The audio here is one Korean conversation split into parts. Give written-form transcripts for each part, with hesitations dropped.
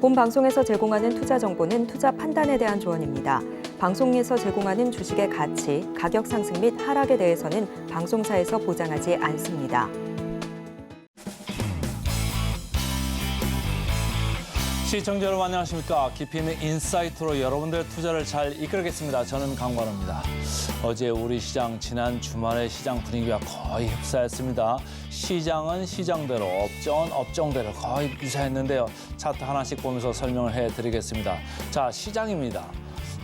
본 방송에서 제공하는 투자 정보는 투자 판단에 대한 조언입니다. 방송에서 제공하는 주식의 가치, 가격 상승 및 하락에 대해서는 방송사에서 보장하지 않습니다. 시청자 여러분 안녕하십니까. 깊이 있는 인사이트로 여러분들의 투자를 잘 이끌겠습니다. 저는 강관우입니다. 어제 우리 시장 지난 주말의 시장 분위기와 거의 흡사했습니다. 시장은 시장대로, 업종은 업종대로 거의 유사했는데요. 차트 하나씩 보면서 설명을 해드리겠습니다. 자, 시장입니다.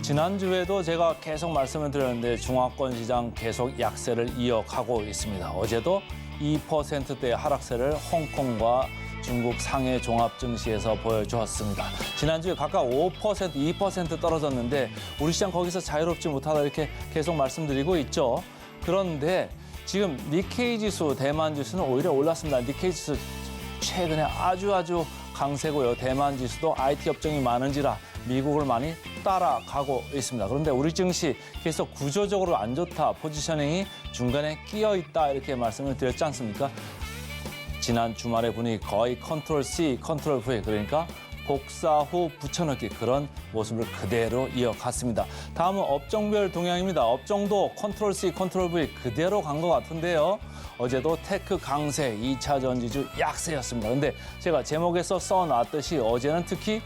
지난주에도 제가 계속 말씀을 드렸는데 중화권 시장 계속 약세를 이어가고 있습니다. 어제도 2%대의 하락세를 홍콩과 중국 상해 종합증시에서 보여주었습니다. 지난주에 각각 5%, 2% 떨어졌는데 우리 시장 거기서 자유롭지 못하다 이렇게 계속 말씀드리고 있죠. 그런데 지금 니케이 지수, 대만 지수는 오히려 올랐습니다. 니케이 지수 최근에 아주 강세고요. 대만 지수도 IT 업종이 많은지라 미국을 많이 따라가고 있습니다. 그런데 우리 증시 계속 구조적으로 안 좋다, 포지셔닝이 중간에 끼어 있다 이렇게 말씀을 드렸지 않습니까? 지난 주말의 분위기 거의 컨트롤 C, 컨트롤 V, 그러니까 복사 후 붙여넣기 그런 모습을 그대로 이어갔습니다. 다음은 업종별 동향입니다. 업종도 컨트롤 C, 컨트롤 V 그대로 간 것 같은데요. 어제도 테크 강세, 2차 전지주 약세였습니다. 근데 제가 제목에서 써놨듯이 어제는 특히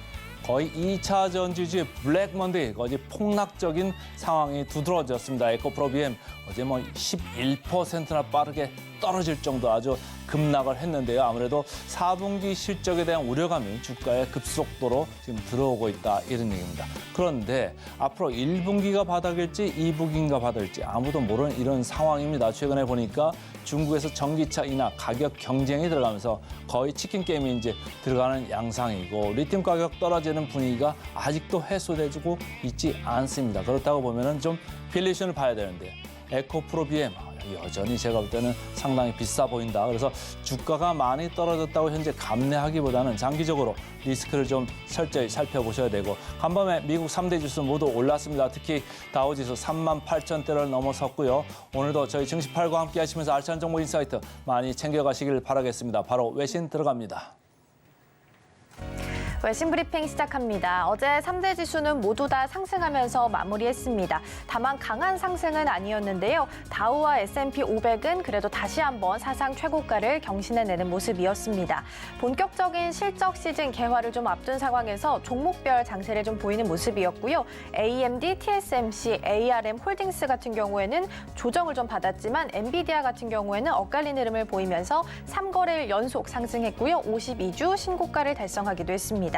거의 2차 전지주의 블랙 먼데이, 거의 폭락적인 상황이 두드러졌습니다. 에코프로비엠 어제 11%나 빠르게 떨어질 정도 아주 급락을 했는데요. 아무래도 4분기 실적에 대한 우려감이 주가에 급속도로 지금 들어오고 있다 이런 얘기입니다. 그런데 앞으로 1분기가 바닥일지 2분기가 바닥일지 아무도 모르는 이런 상황입니다. 최근에 보니까 중국에서 전기차 인하 가격 경쟁이 들어가면서 거의 치킨 게임이 이제 들어가는 양상이고 리튬 가격 떨어지는 분위기가 아직도 해소되고 있지 않습니다. 그렇다고 보면은 좀 빌리션을 봐야 되는데 에코프로비엠 여전히 제가 볼 때는 상당히 비싸 보인다. 그래서 주가가 많이 떨어졌다고 현재 감내하기보다는 장기적으로 리스크를 좀 철저히 살펴보셔야 되고 간밤에 미국 3대 지수 모두 올랐습니다. 특히 다우지수 38,000대를 넘어섰고요. 오늘도 저희 증시팔과 함께 하시면서 알찬 정보 인사이트 많이 챙겨가시길 바라겠습니다. 바로 외신 들어갑니다. 외신 브리핑 시작합니다. 어제 3대 지수는 모두 다 상승하면서 마무리했습니다. 다만 강한 상승은 아니었는데요. 다우와 S&P 500은 그래도 다시 한번 사상 최고가를 경신해내는 모습이었습니다. 본격적인 실적 시즌 개화를 좀 앞둔 상황에서 종목별 장세를 좀 보이는 모습이었고요. AMD, TSMC, ARM 홀딩스 같은 경우에는 조정을 좀 받았지만 엔비디아 같은 경우에는 엇갈린 흐름을 보이면서 3거래일 연속 상승했고요. 52주 신고가를 달성하기도 했습니다.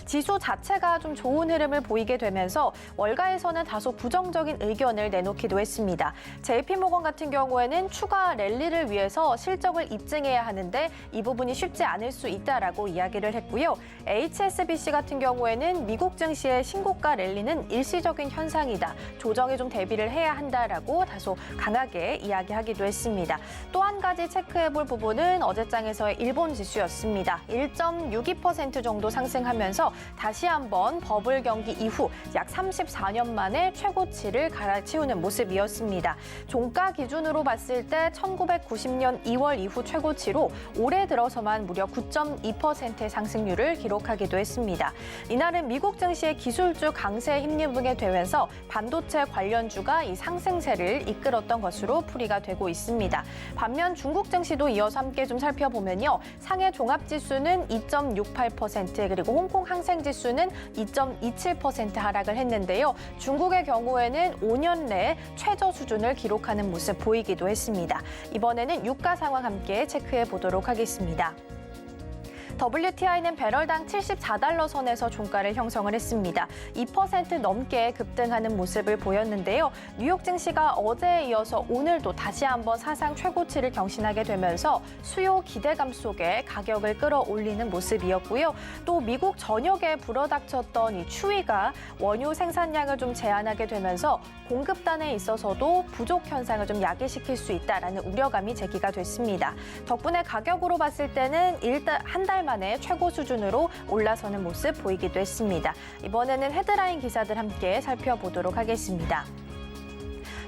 지수 자체가 좀 좋은 흐름을 보이게 되면서 월가에서는 다소 부정적인 의견을 내놓기도 했습니다. JP모건 같은 경우에는 추가 랠리를 위해서 실적을 입증해야 하는데 이 부분이 쉽지 않을 수 있다라고 이야기를 했고요. HSBC 같은 경우에는 미국 증시의 신고가 랠리는 일시적인 현상이다. 조정에 좀 대비를 해야 한다라고 다소 강하게 이야기하기도 했습니다. 또 한 가지 체크해볼 부분은 어제장에서의 일본 지수였습니다. 1.62% 정도 상승하면서 다시 한번 버블 경기 이후 약 34년 만에 최고치를 갈아치우는 모습이었습니다. 종가 기준으로 봤을 때 1990년 2월 이후 최고치로 올해 들어서만 무려 9.2%의 상승률을 기록하기도 했습니다. 이날은 미국 증시의 기술주 강세에 힘입게 되면서 반도체 관련주가 이 상승세를 이끌었던 것으로 풀이가 되고 있습니다. 반면 중국 증시도 이어서 함께 좀 살펴보면요. 상해 종합지수는 2.68% 그리고 홍콩 항생지수는 2.27% 하락을 했는데요. 중국의 경우에는 5년 내에 최저 수준을 기록하는 모습 보이기도 했습니다. 이번에는 유가 상황 함께 체크해 보도록 하겠습니다. WTI는 배럴당 74달러 선에서 종가를 형성을 했습니다. 2% 넘게 급등하는 모습을 보였는데요. 뉴욕 증시가 어제에 이어서 오늘도 다시 한번 사상 최고치를 경신하게 되면서 수요 기대감 속에 가격을 끌어올리는 모습이었고요. 또 미국 전역에 불어닥쳤던 이 추위가 원유 생산량을 좀 제한하게 되면서 공급단에 있어서도 부족 현상을 좀 야기시킬 수 있다라는 우려감이 제기가 됐습니다. 덕분에 가격으로 봤을 때는 일단 한 달 만에 최고 수준으로 올라서는 모습 보이기도 했습니다. 이번에는 헤드라인 기사들 함께 살펴보도록 하겠습니다.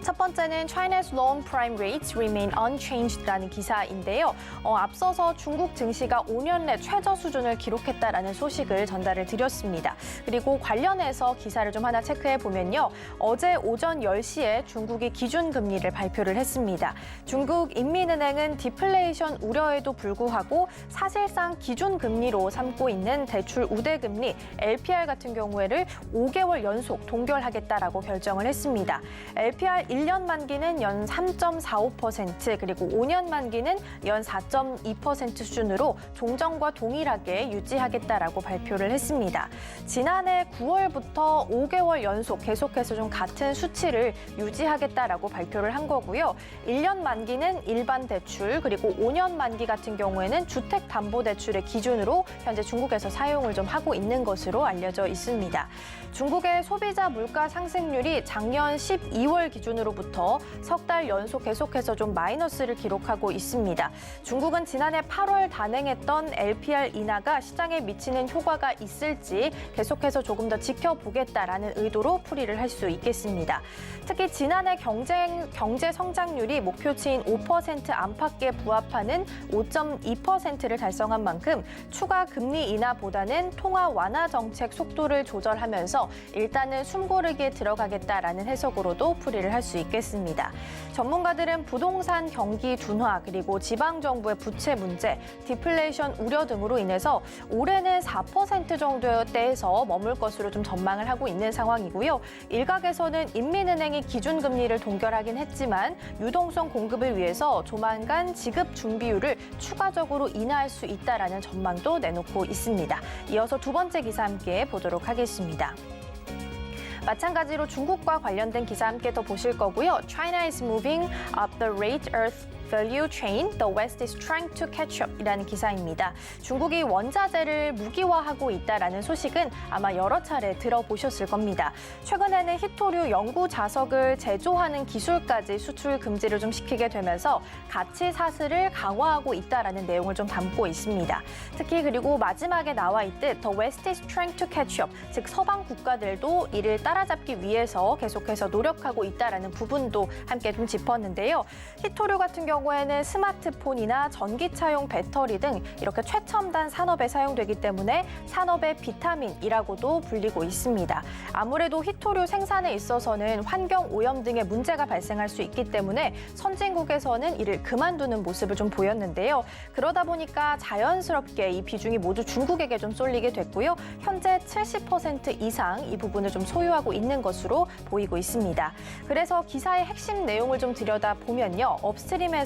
첫 번째는 China's loan prime rates remain unchanged라는 기사인데요. 앞서서 중국 증시가 5년 내 최저 수준을 기록했다라는 소식을 전달을 드렸습니다. 그리고 관련해서 기사를 좀 하나 체크해 보면요. 어제 오전 10시에 중국이 기준금리를 발표를 했습니다. 중국 인민은행은 디플레이션 우려에도 불구하고 사실상 기준금리로 삼고 있는 대출 우대금리 LPR 같은 경우에를 5개월 연속 동결하겠다라고 결정을 했습니다. LPR 1년 만기는 연 3.45% 그리고 5년 만기는 연 4.2% 수준으로 종전과 동일하게 유지하겠다라고 발표를 했습니다. 지난해 9월부터 5개월 연속 계속해서 좀 같은 수치를 유지하겠다라고 발표를 한 거고요. 1년 만기는 일반 대출 그리고 5년 만기 같은 경우에는 주택담보대출의 기준으로 현재 중국에서 사용을 좀 하고 있는 것으로 알려져 있습니다. 중국의 소비자 물가 상승률이 작년 12월 기준으로부터 석 달 연속 계속해서 좀 마이너스를 기록하고 있습니다. 중국은 지난해 8월 단행했던 LPR 인하가 시장에 미치는 효과가 있을지 계속해서 조금 더 지켜보겠다라는 의도로 풀이를 할 수 있겠습니다. 특히 지난해 경제 성장률이 목표치인 5% 안팎에 부합하는 5.2%를 달성한 만큼 추가 금리 인하보다는 통화 완화 정책 속도를 조절하면서 일단은 숨고르기에 들어가겠다라는 해석으로도 풀이를 할 수 있겠습니다. 전문가들은 부동산 경기 둔화 그리고 지방정부의 부채 문제, 디플레이션 우려 등으로 인해서 올해는 4% 정도대에서 머물 것으로 좀 전망을 하고 있는 상황이고요. 일각에서는 인민은행이 기준금리를 동결하긴 했지만 유동성 공급을 위해서 조만간 지급 준비율을 추가적으로 인하할 수 있다라는 전망도 내놓고 있습니다. 이어서 두 번째 기사 함께 보도록 하겠습니다. 마찬가지로 중국과 관련된 기사 함께 더 보실 거고요. China is moving up the rate earth value chain, the West is trying to catch up 이라는 기사입니다. 중국이 원자재를 무기화하고 있다라는 소식은 아마 여러 차례 들어보셨을 겁니다. 최근에는 히토류 연구 자석을 제조하는 기술까지 수출 금지를 좀 시키게 되면서 가치 사슬을 강화하고 있다라는 내용을 좀 담고 있습니다. 특히 그리고 마지막에 나와 있듯 the West is trying to catch up, 즉 서방 국가들도 이를 따라잡기 위해서 계속해서 노력하고 있다라는 부분도 함께 좀 짚었는데요. 히토류 같은 경우에는 스마트폰이나 전기차용 배터리 등 이렇게 최첨단 산업에 사용되기 때문에 산업의 비타민이라고도 불리고 있습니다. 아무래도 히토류 생산에 있어서는 환경 오염 등의 문제가 발생할 수 있기 때문에 선진국에서는 이를 그만두는 모습을 좀 보였는데요. 그러다 보니까 자연스럽게 이 비중이 모두 중국에게 좀 쏠리게 됐고요. 현재 70% 이상 이 부분을 좀 소유하고 있는 것으로 보이고 있습니다. 그래서 기사의 핵심 내용을 좀 들여다보면요. 업스트림에서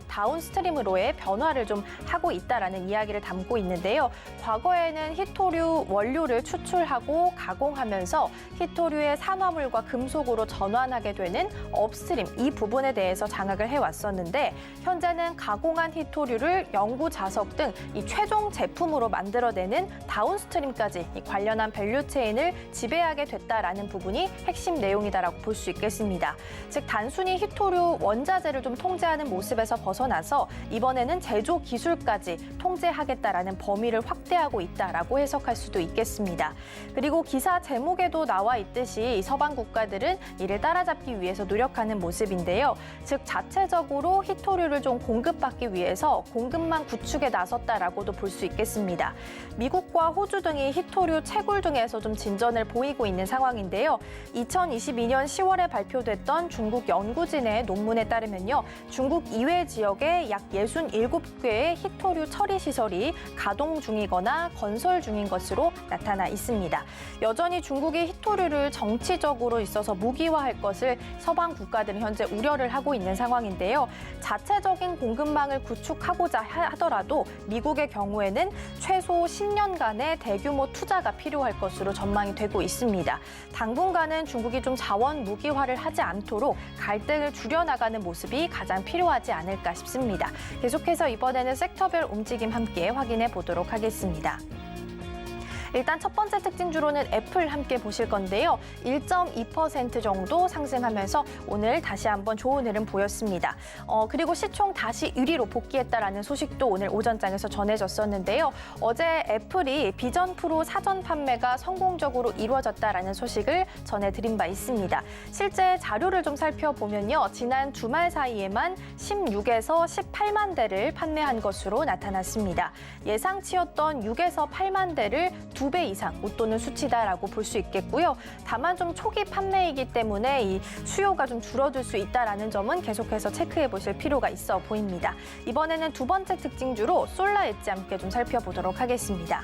다운스트림으로의 변화를 좀 하고 있다라는 이야기를 담고 있는데요. 과거에는 히토류 원료를 추출하고 가공하면서 히토류의 산화물과 금속으로 전환하게 되는 업스트림 이 부분에 대해서 장악을 해왔었는데 현재는 가공한 히토류를 연구 자석 등 이 최종 제품으로 만들어내는 다운스트림까지 이 관련한 밸류체인을 지배하게 됐다라는 부분이 핵심 내용이다라고 볼 수 있겠습니다. 즉 단순히 히토류 원자재를 좀 통제하는 모습에서 벗어나서 이번에는 제조 기술까지 통제하겠다라는 범위를 확대하고 있다라고 해석할 수도 있겠습니다. 그리고 기사 제목에도 나와 있듯이 서방 국가들은 이를 따라잡기 위해서 노력하는 모습인데요. 즉 자체적으로 히토류를 좀 공급받기 위해서 공급망 구축에 나섰다라고도 볼 수 있겠습니다. 미국과 호주 등이 히토류 채굴 등에서 좀 진전을 보이고 있는 상황인데요. 2022년 10월에 발표됐던 중국 연구진의 논문에 따르면요. 중국 이외 지역에 약 67개의 히토류 처리 시설이 가동 중이거나 건설 중인 것으로 나타나 있습니다. 여전히 중국이 히토류를 정치적으로 있어서 무기화할 것을 서방 국가들은 현재 우려를 하고 있는 상황인데요. 자체적인 공급망을 구축하고자 하더라도 미국의 경우에는 최소 10년간의 대규모 투자가 필요할 것으로 전망이 되고 있습니다. 당분간은 중국이 좀 자원 무기화를 하지 않도록 갈등을 줄여나가는 모습이 가장 필요하지 않을까 싶습니다. 계속해서 이번에는 섹터별 움직임 함께 확인해 보도록 하겠습니다. 일단 첫 번째 특징주로는 애플 함께 보실 건데요. 1.2% 정도 상승하면서 오늘 다시 한번 좋은 흐름 보였습니다. 그리고 시총 다시 1위로 복귀했다라는 소식도 오늘 오전장에서 전해졌었는데요. 어제 애플이 비전 프로 사전 판매가 성공적으로 이루어졌다라는 소식을 전해드린 바 있습니다. 실제 자료를 좀 살펴보면요. 지난 주말 사이에만 16에서 18만 대를 판매한 것으로 나타났습니다. 예상치였던 6에서 8만 대를 2배 이상 웃도는 수치다라고 볼 수 있겠고요. 다만 좀 초기 판매이기 때문에 이 수요가 좀 줄어들 수 있다라는 점은 계속해서 체크해 보실 필요가 있어 보입니다. 이번에는 두 번째 특징주로 솔라 엣지 함께 좀 살펴보도록 하겠습니다.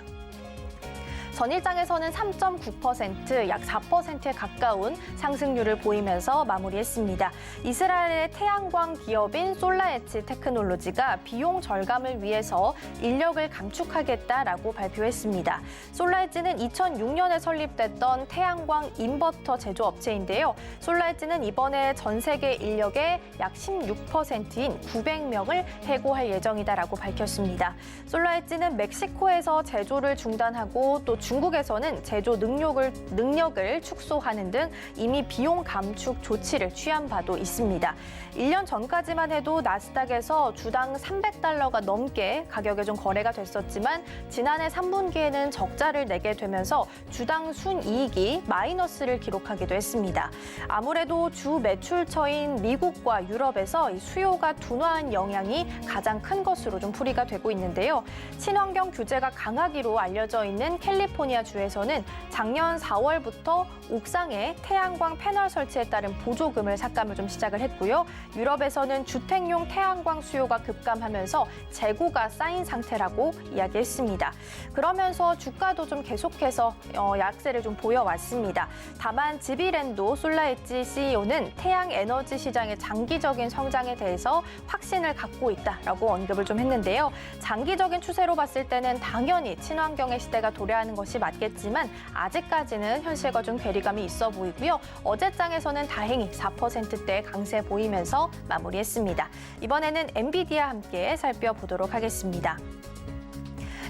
전일장에서는 3.9%, 약 4%에 가까운 상승률을 보이면서 마무리했습니다. 이스라엘의 태양광 기업인 솔라엣지 테크놀로지가 비용 절감을 위해서 인력을 감축하겠다라고 발표했습니다. 솔라엣지는 2006년에 설립됐던 태양광 인버터 제조업체인데요. 솔라엣지는 이번에 전 세계 인력의 약 16%인 900명을 해고할 예정이다라고 밝혔습니다. 솔라엣지는 멕시코에서 제조를 중단하고 또 중국에서는 제조 능력을 축소하는 등 이미 비용 감축 조치를 취한 바도 있습니다. 1년 전까지만 해도 나스닥에서 주당 $300가 넘게 가격에 좀 거래가 됐었지만 지난해 3분기에는 적자를 내게 되면서 주당 순이익이 마이너스를 기록하기도 했습니다. 아무래도 주 매출처인 미국과 유럽에서 이 수요가 둔화한 영향이 가장 큰 것으로 좀 풀이가 되고 있는데요. 친환경 규제가 강하기로 알려져 있는 캘리포니아 주에서는 작년 4월부터 옥상에 태양광 패널 설치에 따른 보조금을 삭감을 좀 시작을 했고요. 유럽에서는 주택용 태양광 수요가 급감하면서 재고가 쌓인 상태라고 이야기했습니다. 그러면서 주가도 좀 계속해서 약세를 좀 보여왔습니다. 다만 지비랜도 솔라엣지 CEO는 태양 에너지 시장의 장기적인 성장에 대해서 확신을 갖고 있다라고 언급을 좀 했는데요. 장기적인 추세로 봤을 때는 당연히 친환경의 시대가 도래하는 것이 맞겠지만 아직까지는 현실과 좀 괴리감이 있어 보이고요. 어제장에서는 다행히 4%대 강세 보이면서 마무리했습니다. 이번에는 엔비디아 함께 살펴보도록 하겠습니다.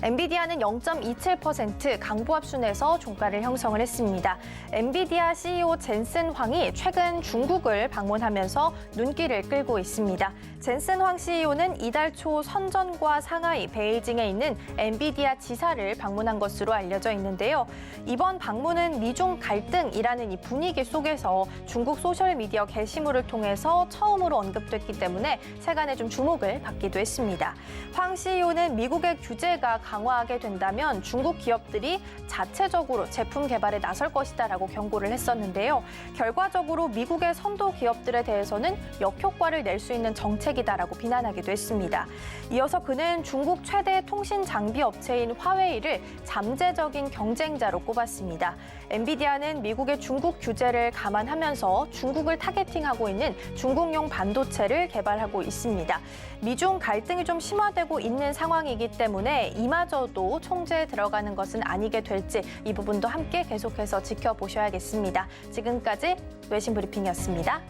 엔비디아는 0.27% 강보합순에서 종가를 형성을 했습니다. 엔비디아 CEO 젠슨 황이 최근 중국을 방문하면서 눈길을 끌고 있습니다. 젠슨 황 CEO는 이달 초 선전과 상하이, 베이징에 있는 엔비디아 지사를 방문한 것으로 알려져 있는데요. 이번 방문은 미중 갈등이라는 이 분위기 속에서 중국 소셜미디어 게시물을 통해서 처음으로 언급됐기 때문에 세간의 좀 주목을 받기도 했습니다. 황 CEO는 미국의 규제가 강화하게 된다면 중국 기업들이 자체적으로 제품 개발에 나설 것이다라고 경고를 했었는데요. 결과적으로 미국의 선도 기업들에 대해서는 역효과를 낼 수 있는 정책이다라고 비난하기도 했습니다. 이어서 그는 중국 최대 통신 장비 업체인 화웨이를 잠재적인 경쟁자로 꼽았습니다. 엔비디아는 미국의 중국 규제를 감안하면서 중국을 타겟팅하고 있는 중국용 반도체를 개발하고 있습니다. 미중 갈등이 좀 심화되고 있는 상황이기 때문에 이마저도 총재에 들어가는 것은 아니게 될지 이 부분도 함께 계속해서 지켜보셔야겠습니다. 지금까지 외신 브리핑이었습니다.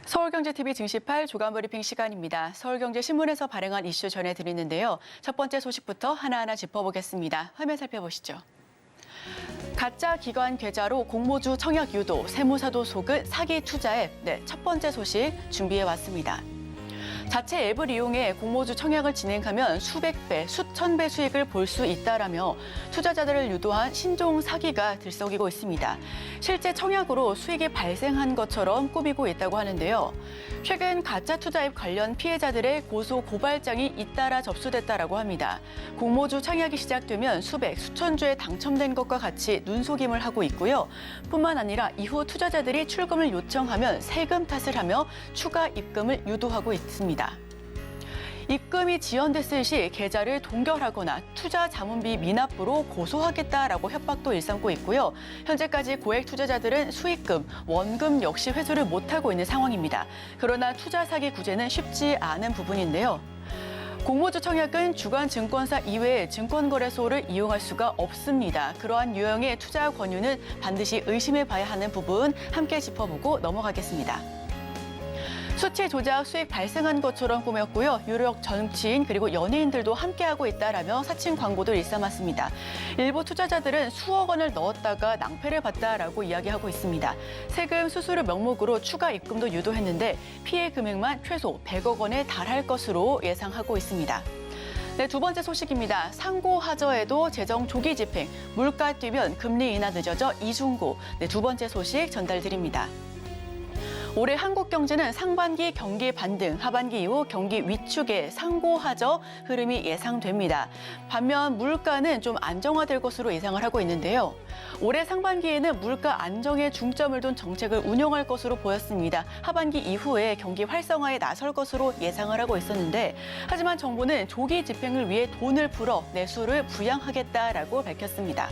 서울경제TV 증시8 주간브리핑 시간입니다. 서울경제신문에서 발행한 이슈 전해드리는데요. 첫 번째 소식부터 하나하나 짚어보겠습니다. 화면 살펴보시죠. 가짜 기관 계좌로 공모주 청약 유도, 세무사도 속은 사기 투자 앱. 첫 번째 소식 준비해왔습니다. 자체 앱을 이용해 공모주 청약을 진행하면 수백 배, 수천 배 수익을 볼 수 있다라며 투자자들을 유도한 신종 사기가 들썩이고 있습니다. 실제 청약으로 수익이 발생한 것처럼 꾸미고 있다고 하는데요. 최근 가짜 투자 앱 관련 피해자들의 고소 고발장이 잇따라 접수됐다라고 합니다. 공모주 청약이 시작되면 수백, 수천 주에 당첨된 것과 같이 눈속임을 하고 있고요. 뿐만 아니라 이후 투자자들이 출금을 요청하면 세금 탓을 하며 추가 입금을 유도하고 있습니다. 입금이 지연됐을 시 계좌를 동결하거나 투자 자문비 미납부로 고소하겠다라고 협박도 일삼고 있고요. 현재까지 고액 투자자들은 수익금, 원금 역시 회수를 못하고 있는 상황입니다. 그러나 투자 사기 구제는 쉽지 않은 부분인데요. 공모주 청약은 주간 증권사 이외의 증권거래소를 이용할 수가 없습니다. 그러한 유형의 투자 권유는 반드시 의심해 봐야 하는 부분 함께 짚어보고 넘어가겠습니다. 수치 조작 수익 발생한 것처럼 꾸몄고요. 유력 정치인 그리고 연예인들도 함께하고 있다라며 사칭 광고도 일삼았습니다. 일부 투자자들은 수억 원을 넣었다가 낭패를 봤다라고 이야기하고 있습니다. 세금 수수료 명목으로 추가 입금도 유도했는데 피해 금액만 최소 100억 원에 달할 것으로 예상하고 있습니다. 네, 두 번째 소식입니다. 상고하저에도 재정 조기 집행, 물가 뛰면 금리 인하 늦어져 이중고. 네, 두 번째 소식 전달드립니다. 올해 한국 경제는 상반기 경기 반등, 하반기 이후 경기 위축의 상고하저 흐름이 예상됩니다. 반면 물가는 좀 안정화될 것으로 예상을 하고 있는데요. 올해 상반기에는 물가 안정에 중점을 둔 정책을 운영할 것으로 보였습니다. 하반기 이후에 경기 활성화에 나설 것으로 예상을 하고 있었는데 하지만 정부는 조기 집행을 위해 돈을 풀어 내수를 부양하겠다라고 밝혔습니다.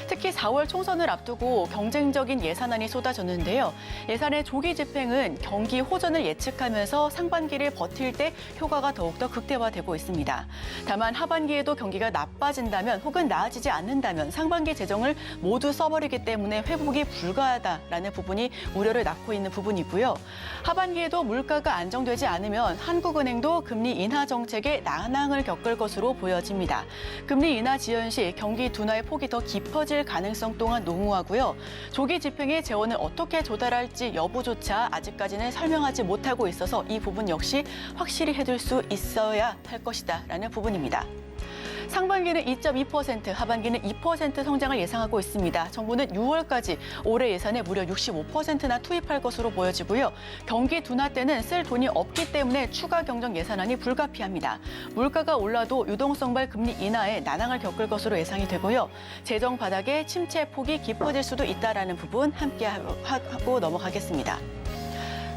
특히 4월 총선을 앞두고 경쟁적인 예산안이 쏟아졌는데요. 예산의 조기 집행은 경기 호전을 예측하면서 상반기를 버틸 때 효과가 더욱더 극대화되고 있습니다. 다만 하반기에도 경기가 나빠진다면 혹은 나아지지 않는다면 상반기 재정을 모두 써버리기 때문에 회복이 불가하다라는 부분이 우려를 낳고 있는 부분이고요. 하반기에도 물가가 안정되지 않으면 한국은행도 금리 인하 정책에 난항을 겪을 것으로 보여집니다. 금리 인하 지연 시 경기 둔화의 폭이 더 깊어질 가능성 또한 농후하고요. 조기 집행의 재원을 어떻게 조달할지 여부조차 아직까지는 설명하지 못하고 있어서 이 부분 역시 확실히 해둘 수 있어야 할 것이다라는 부분입니다. 상반기는 2.2%, 하반기는 2% 성장을 예상하고 있습니다. 정부는 6월까지 올해 예산에 무려 65%나 투입할 것으로 보여지고요. 경기 둔화 때는 쓸 돈이 없기 때문에 추가 경정 예산안이 불가피합니다. 물가가 올라도 유동성발 금리 인하에 난항을 겪을 것으로 예상이 되고요. 재정 바닥에 침체 폭이 깊어질 수도 있다라는 부분 함께 하고 넘어가겠습니다.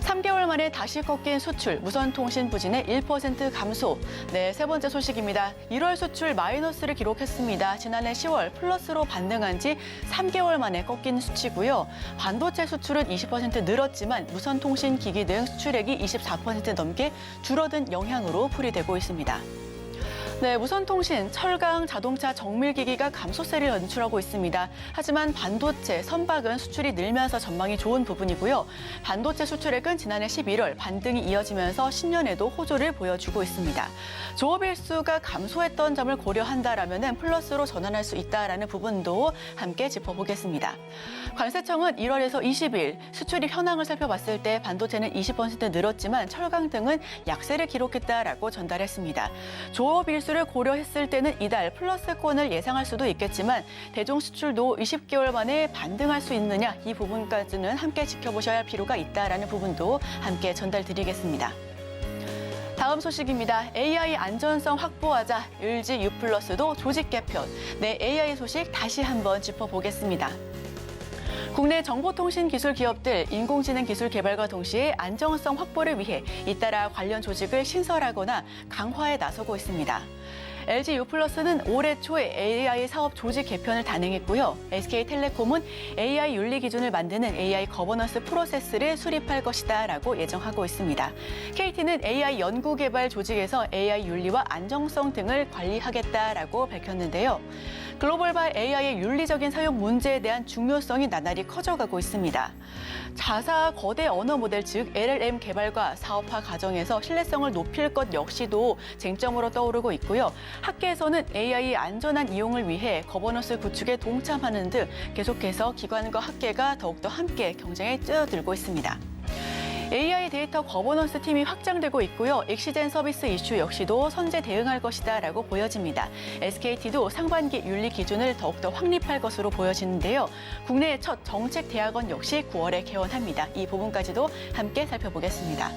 3개월 만에 다시 꺾인 수출, 무선통신 부진의 1% 감소. 네, 세 번째 소식입니다. 1월 수출 마이너스를 기록했습니다. 지난해 10월 플러스로 반등한 지 3개월 만에 꺾인 수치고요. 반도체 수출은 20% 늘었지만 무선통신 기기 등 수출액이 24% 넘게 줄어든 영향으로 풀이되고 있습니다. 네, 무선통신, 철강, 자동차, 정밀기기가 감소세를 연출하고 있습니다. 하지만 반도체, 선박은 수출이 늘면서 전망이 좋은 부분이고요. 반도체 수출액은 지난해 11월 반등이 이어지면서 신년에도 호조를 보여주고 있습니다. 조업일수가 감소했던 점을 고려한다라면 플러스로 전환할 수 있다라는 부분도 함께 짚어보겠습니다. 관세청은 1월에서 20일 수출입 현황을 살펴봤을 때 반도체는 20% 늘었지만 철강 등은 약세를 기록했다라고 전달했습니다. 조업일수를 고려했을 때는 이달 플러스권을 예상할 수도 있겠지만 대중 수출도 20개월 만에 반등할 수 있느냐 이 부분까지는 함께 지켜보셔야 할 필요가 있다라는 부분도 함께 전달드리겠습니다. 다음 소식입니다. AI 안전성 확보하자. LG U+도 조직 개편. 네, AI 소식 다시 한번 짚어보겠습니다. 국내 정보통신 기술 기업들 인공지능 기술 개발과 동시에 안정성 확보를 위해 잇따라 관련 조직을 신설하거나 강화에 나서고 있습니다. LG U+는 올해 초에 AI 사업 조직 개편을 단행했고요. SK텔레콤은 AI 윤리 기준을 만드는 AI 거버넌스 프로세스를 수립할 것이다라고 예정하고 있습니다. KT는 AI 연구개발 조직에서 AI 윤리와 안정성 등을 관리하겠다라고 밝혔는데요. 글로벌발 AI의 윤리적인 사용 문제에 대한 중요성이 나날이 커져가고 있습니다. 자사 거대 언어 모델 즉 LLM 개발과 사업화 과정에서 신뢰성을 높일 것 역시도 쟁점으로 떠오르고 있고요. 학계에서는 AI 안전한 이용을 위해 거버넌스 구축에 동참하는 등 계속해서 기관과 학계가 더욱더 함께 경쟁에 뛰어들고 있습니다. AI 데이터 거버넌스 팀이 확장되고 있고요. 엑시젠 서비스 이슈 역시도 선제 대응할 것이다라고 보여집니다. SKT도 상반기 윤리 기준을 더욱더 확립할 것으로 보여지는데요. 국내의 첫 정책 대학원 역시 9월에 개원합니다. 이 부분까지도 함께 살펴보겠습니다.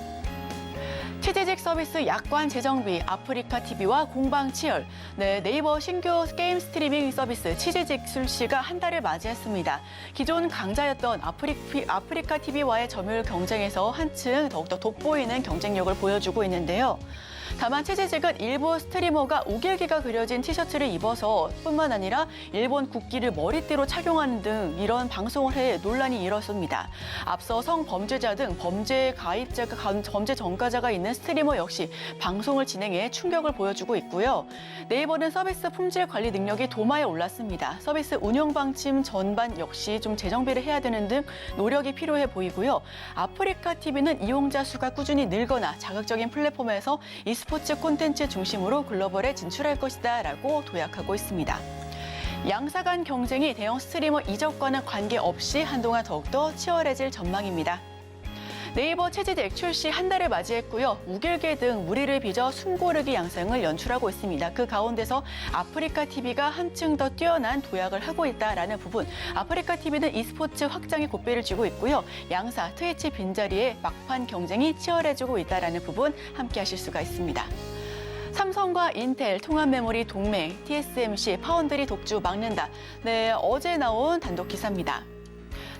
취재직 서비스 약관 재정비, 아프리카 TV와 공방 치열. 네, 네이버 신규 게임 스트리밍 서비스 취재직 출시가 한 달을 맞이했습니다. 기존 강자였던 아프리카 TV와의 점유율 경쟁에서 한층 더욱더 돋보이는 경쟁력을 보여주고 있는데요. 다만 취재직은 일부 스트리머가 우길기가 그려진 티셔츠를 입어서 뿐만 아니라 일본 국기를 머리띠로 착용하는 등 이런 방송을 해 논란이 일었습니다. 앞서 성범죄자 등 범죄 전과자가 있는 스트리머 역시 방송을 진행해 충격을 보여주고 있고요. 네이버는 서비스 품질 관리 능력이 도마에 올랐습니다. 서비스 운영 방침 전반 역시 좀 재정비를 해야 되는 등 노력이 필요해 보이고요. 아프리카 TV는 이용자 수가 꾸준히 늘거나 자극적인 플랫폼에서 e스포츠 콘텐츠 중심으로 글로벌에 진출할 것이다라고 도약하고 있습니다. 양사 간 경쟁이 대형 스트리머 이적과는 관계없이 한동안 더욱더 치열해질 전망입니다. 네이버 취재직 출시 한 달을 맞이했고요. 우길기 등 무리를 빚어 숨고르기 양상을 연출하고 있습니다. 그 가운데서 아프리카 TV가 한층 더 뛰어난 도약을 하고 있다라는 부분. 아프리카 TV는 e스포츠 확장에 고삐를 쥐고 있고요. 양사, 트위치 빈자리에 막판 경쟁이 치열해지고 있다라는 부분 함께 하실 수가 있습니다. 삼성과 인텔 통합 메모리 동맹, TSMC 파운드리 독주 막는다. 네, 어제 나온 단독 기사입니다.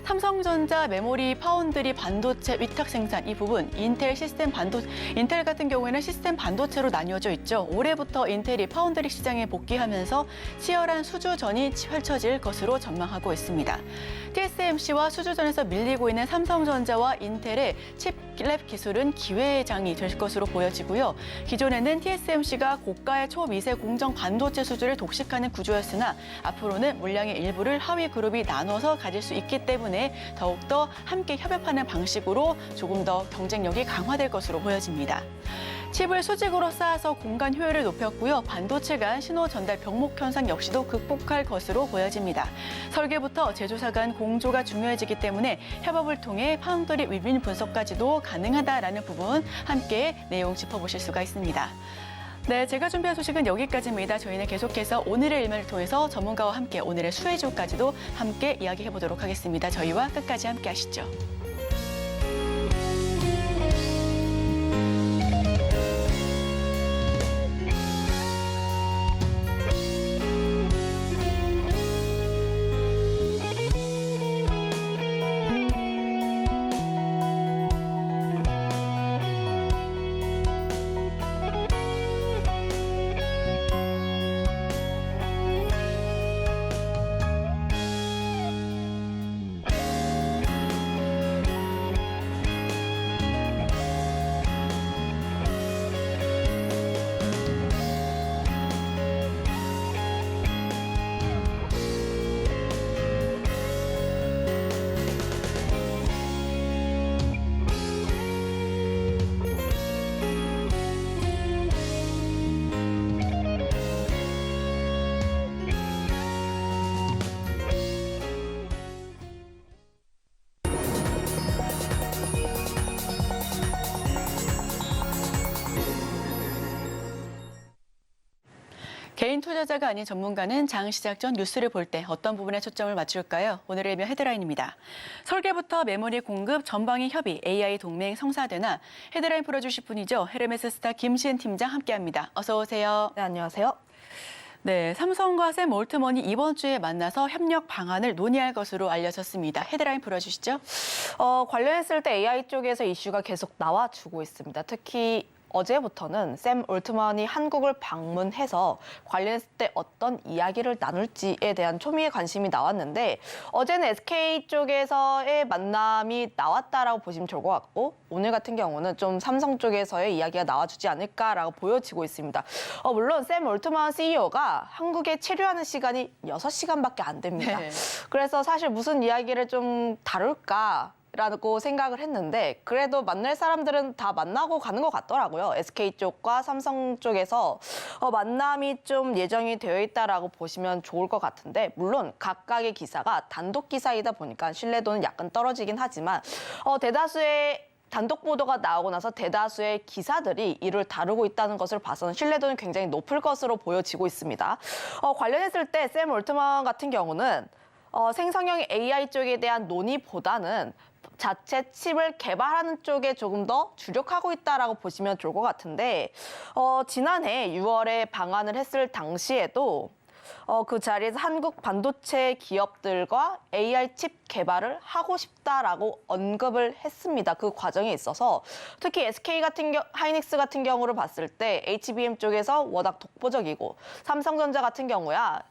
삼성전자 메모리 파운드리 반도체 위탁 생산 이 부분 인텔 같은 경우에는 시스템 반도체로 나뉘어져 있죠. 올해부터 인텔이 파운드리 시장에 복귀하면서 치열한 수주전이 펼쳐질 것으로 전망하고 있습니다. TSMC와 수주전에서 밀리고 있는 삼성전자와 인텔의 칩랩 기술은 기회의 장이 될 것으로 보여지고요. 기존에는 TSMC가 고가의 초미세 공정 반도체 수주를 독식하는 구조였으나 앞으로는 물량의 일부를 하위 그룹이 나눠서 가질 수 있기 때문에 더욱더 함께 협업하는 방식으로 조금 더 경쟁력이 강화될 것으로 보여집니다. 칩을 수직으로 쌓아서 공간 효율을 높였고요. 반도체 간 신호 전달 병목 현상 역시도 극복할 것으로 보여집니다. 설계부터 제조사 간 공조가 중요해지기 때문에 협업을 통해 파운드리 윈윈 분석까지도 가능하다라는 부분 함께 내용 짚어보실 수가 있습니다. 네, 제가 준비한 소식은 여기까지입니다. 저희는 계속해서 오늘의 일면을 통해서 전문가와 함께 오늘의 수혜주까지도 함께 이야기해보도록 하겠습니다. 저희와 끝까지 함께 하시죠. 개인 투자자가 아닌 전문가는 장 시작 전 뉴스를 볼 때 어떤 부분에 초점을 맞출까요? 오늘의 일면 헤드라인입니다. 설계부터 메모리 공급, 전방위 협의, AI 동맹 성사되나 헤드라인 풀어주실 분이죠. 헤르메스 스타 김시은 팀장 함께합니다. 어서 오세요. 네, 안녕하세요. 네, 삼성과 샘 올트먼이 이번 주에 만나서 협력 방안을 논의할 것으로 알려졌습니다. 헤드라인 풀어주시죠. 관련했을 때 AI 쪽에서 이슈가 계속 나와주고 있습니다. 특히 어제부터는 샘 올트먼이 한국을 방문해서 관련했을 때 어떤 이야기를 나눌지에 대한 초미의 관심이 나왔는데 어제는 SK 쪽에서의 만남이 나왔다라고 보시면 좋을 것 같고 오늘 같은 경우는 좀 삼성 쪽에서의 이야기가 나와주지 않을까라고 보여지고 있습니다. 물론 샘 올트먼 CEO가 한국에 체류하는 시간이 6시간밖에 안 됩니다. 네. 그래서 사실 무슨 이야기를 좀 다룰까 라고 생각을 했는데 그래도 만날 사람들은 다 만나고 가는 것 같더라고요. SK 쪽과 삼성 쪽에서 만남이 좀 예정이 되어 있다라고 보시면 좋을 것 같은데 물론 각각의 기사가 단독 기사이다 보니까 신뢰도는 약간 떨어지긴 하지만 대다수의 단독 보도가 나오고 나서 대다수의 기사들이 이를 다루고 있다는 것을 봐서는 신뢰도는 굉장히 높을 것으로 보여지고 있습니다. 관련했을 때 샘 올트먼 같은 경우는 생성형 AI 쪽에 대한 논의보다는 자체 칩을 개발하는 쪽에 조금 더 주력하고 있다라고 보시면 좋을 것 같은데 지난해 6월에 방한을 했을 당시에도 그 자리에서 한국 반도체 기업들과 AI 칩 개발을 하고 싶다라고 언급을 했습니다. 그 과정에 있어서 특히 SK 하이닉스 같은 경우를 봤을 때 HBM 쪽에서 워낙 독보적이고 삼성전자 같은 경우야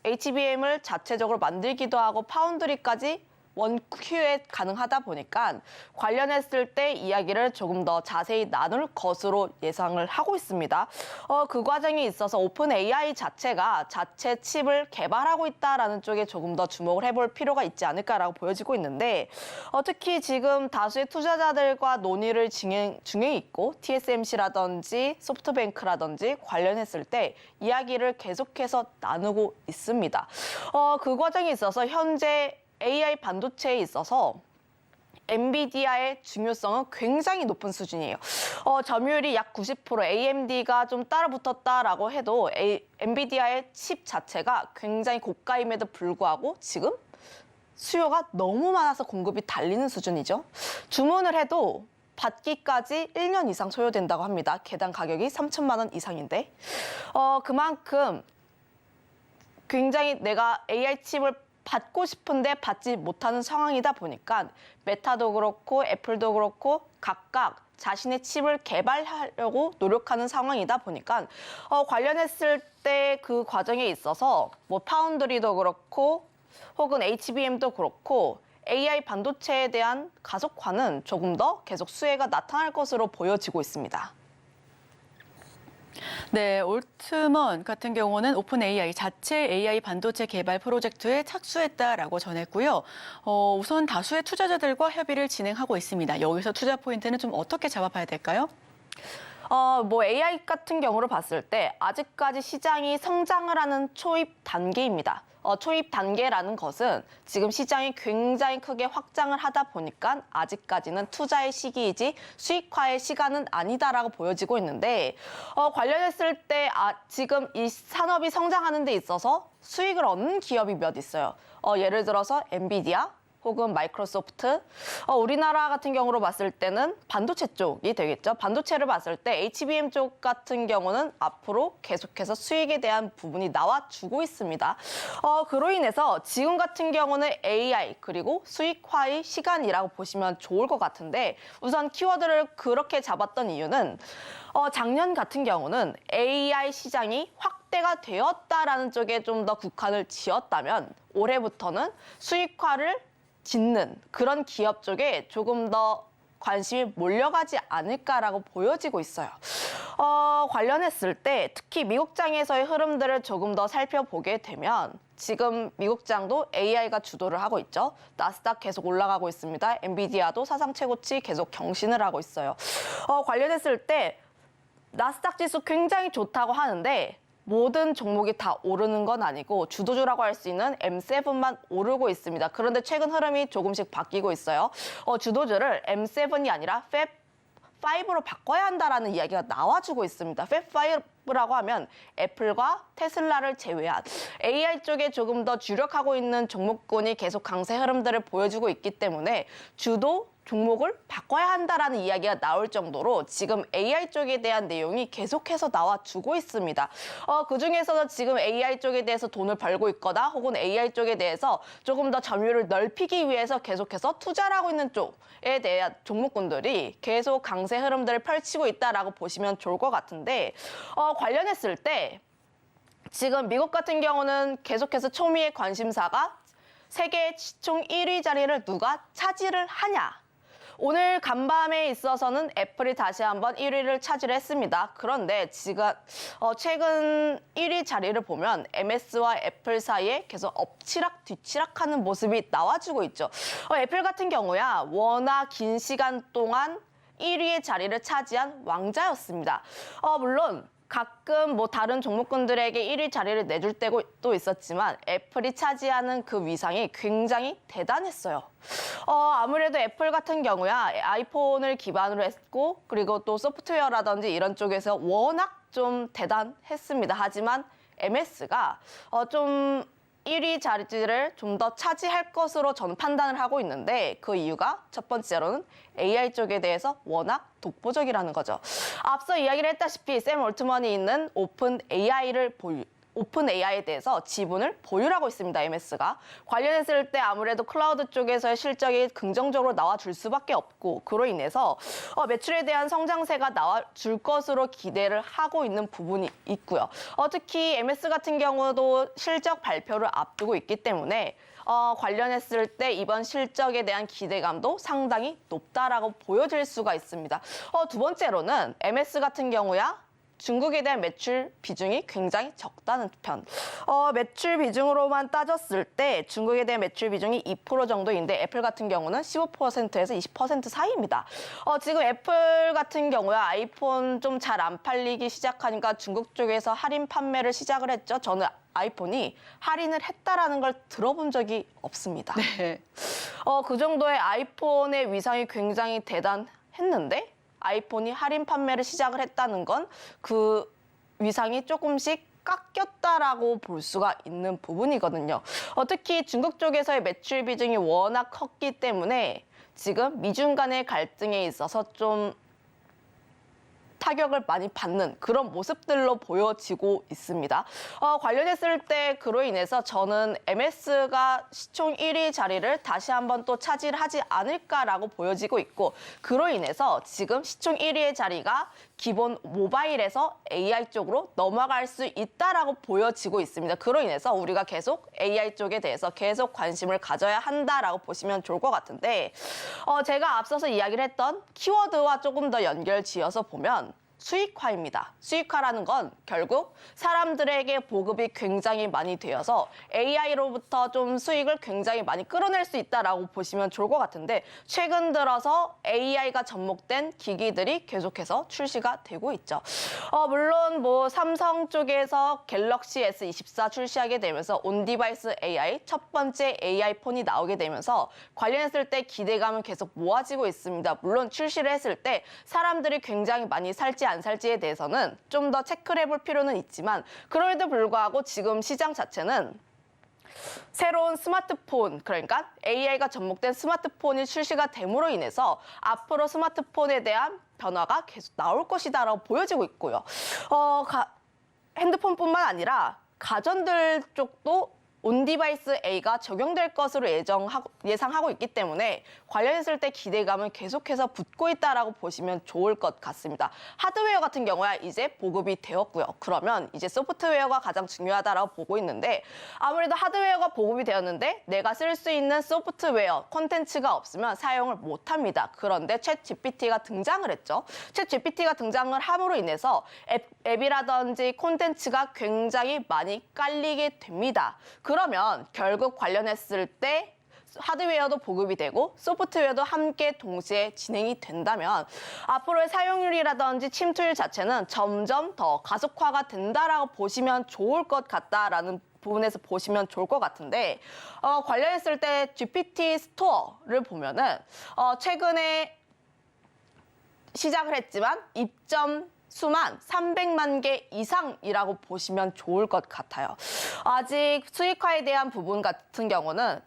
HBM을 자체적으로 만들기도 하고 파운드리까지 원큐에 가능하다 보니까 관련했을 때 이야기를 조금 더 자세히 나눌 것으로 예상을 하고 있습니다. 그 과정에 있어서 오픈 AI 자체가 자체 칩을 개발하고 있다라는 쪽에 조금 더 주목을 해볼 필요가 있지 않을까라고 보여지고 있는데 특히 지금 다수의 투자자들과 논의를 진행 중에 있고 TSMC라든지 소프트뱅크라든지 관련했을 때 이야기를 계속해서 나누고 있습니다. 그 과정에 있어서 현재 AI 반도체에 있어서 엔비디아의 중요성은 굉장히 높은 수준이에요. 점유율이 약 90%, AMD가 좀 따라붙었다라고 해도 엔비디아의 칩 자체가 굉장히 고가임에도 불구하고 지금 수요가 너무 많아서 공급이 달리는 수준이죠. 주문을 해도 받기까지 1년 이상 소요된다고 합니다. 개당 가격이 3천만 원 이상인데 그만큼 굉장히 내가 AI 칩을 받고 싶은데 받지 못하는 상황이다 보니까 메타도 그렇고 애플도 그렇고 각각 자신의 칩을 개발하려고 노력하는 상황이다 보니까 관련했을 때 그 과정에 있어서 뭐 파운드리도 그렇고 혹은 HBM도 그렇고 AI 반도체에 대한 가속화는 조금 더 계속 수혜가 나타날 것으로 보여지고 있습니다. 네, 올트먼 같은 경우는 오픈 AI 자체 AI 반도체 개발 프로젝트에 착수했다라고 전했고요. 우선 다수의 투자자들과 협의를 진행하고 있습니다. 여기서 투자 포인트는 좀 어떻게 잡아봐야 될까요? AI 같은 경우를 봤을 때 아직까지 시장이 성장을 하는 초입 단계입니다. 초입 단계라는 것은 지금 시장이 굉장히 크게 확장을 하다 보니까 아직까지는 투자의 시기이지 수익화의 시간은 아니다라고 보여지고 있는데 관련했을 때 지금 이 산업이 성장하는 데 있어서 수익을 얻는 기업이 몇 있어요. 예를 들어서 엔비디아, 혹은 마이크로소프트, 우리나라 같은 경우로 봤을 때는 반도체 쪽이 되겠죠. 반도체를 봤을 때 HBM 쪽 같은 경우는 앞으로 계속해서 수익에 대한 부분이 나와주고 있습니다. 그로 인해서 지금 같은 경우는 AI 그리고 수익화의 시간이라고 보시면 좋을 것 같은데 우선 키워드를 그렇게 잡았던 이유는 작년 같은 경우는 AI 시장이 확대가 되었다라는 쪽에 좀 더 국한을 지었다면 올해부터는 수익화를 짓는 그런 기업 쪽에 조금 더 관심이 몰려가지 않을까라고 보여지고 있어요. 관련했을 때 특히 미국장에서의 흐름들을 조금 더 살펴보게 되면 지금 미국장도 AI가 주도를 하고 있죠. 나스닥 계속 올라가고 있습니다. 엔비디아도 사상 최고치 계속 경신을 하고 있어요. 관련했을 때 나스닥 지수 굉장히 좋다고 하는데 모든 종목이 다 오르는 건 아니고 주도주라고 할 수 있는 M7만 오르고 있습니다. 그런데 최근 흐름이 조금씩 바뀌고 있어요. 주도주를 M7이 아니라 팹5로 바꿔야 한다라는 이야기가 나와주고 있습니다. 팹5라고 하면 애플과 테슬라를 제외한 AI 쪽에 조금 더 주력하고 있는 종목군이 계속 강세 흐름들을 보여주고 있기 때문에 주도 종목을 바꿔야 한다라는 이야기가 나올 정도로 지금 AI 쪽에 대한 내용이 계속해서 나와주고 있습니다. 그중에서도 지금 AI 쪽에 대해서 돈을 벌고 있거나 혹은 AI 쪽에 대해서 조금 더 점유율을 넓히기 위해서 계속해서 투자를 하고 있는 쪽에 대한 종목군들이 계속 강세 흐름들을 펼치고 있다라고 보시면 좋을 것 같은데 관련했을 때 지금 미국 같은 경우는 계속해서 초미의 관심사가 세계 시총 1위 자리를 누가 차지를 하냐. 오늘 간밤에 있어서는 애플이 다시 한번 1위를 차지를 했습니다. 그런데 지금 최근 1위 자리를 보면 MS와 애플 사이에 계속 엎치락 뒤치락하는 모습이 나와주고 있죠. 애플 같은 경우야 워낙 긴 시간 동안 1위의 자리를 차지한 왕자였습니다. 물론 가끔 뭐 다른 종목군들에게 1위 자리를 내줄 때도 있었지만 애플이 차지하는 그 위상이 굉장히 대단했어요. 아무래도 애플 같은 경우야 아이폰을 기반으로 했고 그리고 또 소프트웨어라든지 이런 쪽에서 워낙 좀 대단했습니다. 하지만 MS가 좀 1위 자리를 좀 더 차지할 것으로 저는 판단을 하고 있는데 그 이유가 첫 번째로는 AI 쪽에 대해서 워낙 독보적이라는 거죠. 앞서 이야기를 했다시피 샘 올트먼이 있는 오픈 AI에 대해서 지분을 보유하고 있습니다. MS가. 관련했을 때 아무래도 클라우드 쪽에서의 실적이 긍정적으로 나와줄 수밖에 없고 그로 인해서 매출에 대한 성장세가 나와줄 것으로 기대를 하고 있는 부분이 있고요. 특히 MS 같은 경우도 실적 발표를 앞두고 있기 때문에 관련했을 때 이번 실적에 대한 기대감도 상당히 높다라고 보여질 수가 있습니다. 두 번째로는 MS 같은 경우야 중국에 대한 매출 비중이 굉장히 적다는 편. 매출 비중으로만 따졌을 때 중국에 대한 매출 비중이 2% 정도인데 애플 같은 경우는 15%에서 20% 사이입니다. 지금 애플 같은 경우야 아이폰 좀 잘 안 팔리기 시작하니까 중국 쪽에서 할인 판매를 시작을 했죠. 저는 아이폰이 할인을 했다라는 걸 들어본 적이 없습니다. 네. 그 정도의 아이폰의 위상이 굉장히 대단했는데 아이폰이 할인 판매를 시작을 했다는 건 그 위상이 조금씩 깎였다라고 볼 수가 있는 부분이거든요. 특히 중국 쪽에서의 매출 비중이 워낙 컸기 때문에 지금 미중 간의 갈등에 있어서 좀 타격을 많이 받는 그런 모습들로 보여지고 있습니다. 관련했을 때 그로 인해서 저는 MS가 시총 1위 자리를 다시 한번 또 차지하지 않을까라고 보여지고 있고 그로 인해서 지금 시총 1위의 자리가 기본 모바일에서 AI 쪽으로 넘어갈 수 있다라고 보여지고 있습니다. 그로 인해서 우리가 계속 AI 쪽에 대해서 계속 관심을 가져야 한다라고 보시면 좋을 것 같은데 제가 앞서서 이야기를 했던 키워드와 조금 더 연결 지어서 보면 수익화입니다. 수익화라는 건 결국 사람들에게 보급이 굉장히 많이 되어서 AI로부터 좀 수익을 굉장히 많이 끌어낼 수 있다라고 보시면 좋을 것 같은데 최근 들어서 AI가 접목된 기기들이 계속해서 출시가 되고 있죠. 물론 뭐 삼성 쪽에서 갤럭시 S24 출시하게 되면서 온디바이스 AI 첫 번째 AI 폰이 나오게 되면서 관련했을 때 기대감은 계속 모아지고 있습니다. 물론 출시를 했을 때 사람들이 굉장히 많이 살지 안 살지에 대해서는 좀 더 체크를 해볼 필요는 있지만 그럼에도 불구하고 지금 시장 자체는 새로운 스마트폰, 그러니까 AI가 접목된 스마트폰이 출시가 됨으로 인해서 앞으로 스마트폰에 대한 변화가 계속 나올 것이다라고 보여지고 있고요. 핸드폰뿐만 아니라 가전들 쪽도 온디바이스 A가 적용될 것으로 예상하고 있기 때문에 관련했을 때 기대감은 계속해서 붙고 있다라고 보시면 좋을 것 같습니다. 하드웨어 같은 경우야 이제 보급이 되었고요. 그러면 이제 소프트웨어가 가장 중요하다라고 보고 있는데 아무래도 하드웨어가 보급이 되었는데 내가 쓸 수 있는 소프트웨어, 콘텐츠가 없으면 사용을 못합니다. 그런데 챗 GPT가 등장을 했죠. 챗 GPT가 등장을 함으로 인해서 앱이라든지 콘텐츠가 굉장히 많이 깔리게 됩니다. 그러면 결국 관련했을 때 하드웨어도 보급이 되고 소프트웨어도 함께 동시에 진행이 된다면 앞으로의 사용률이라든지 침투율 자체는 점점 더 가속화가 된다라고 보시면 좋을 것 같다라는 부분에서 보시면 좋을 것 같은데 관련했을 때 GPT 스토어를 보면은 최근에 시작을 했지만 입점 수만 300만 개 이상이라고 보시면 좋을 것 같아요. 아직 수익화에 대한 부분 같은 경우는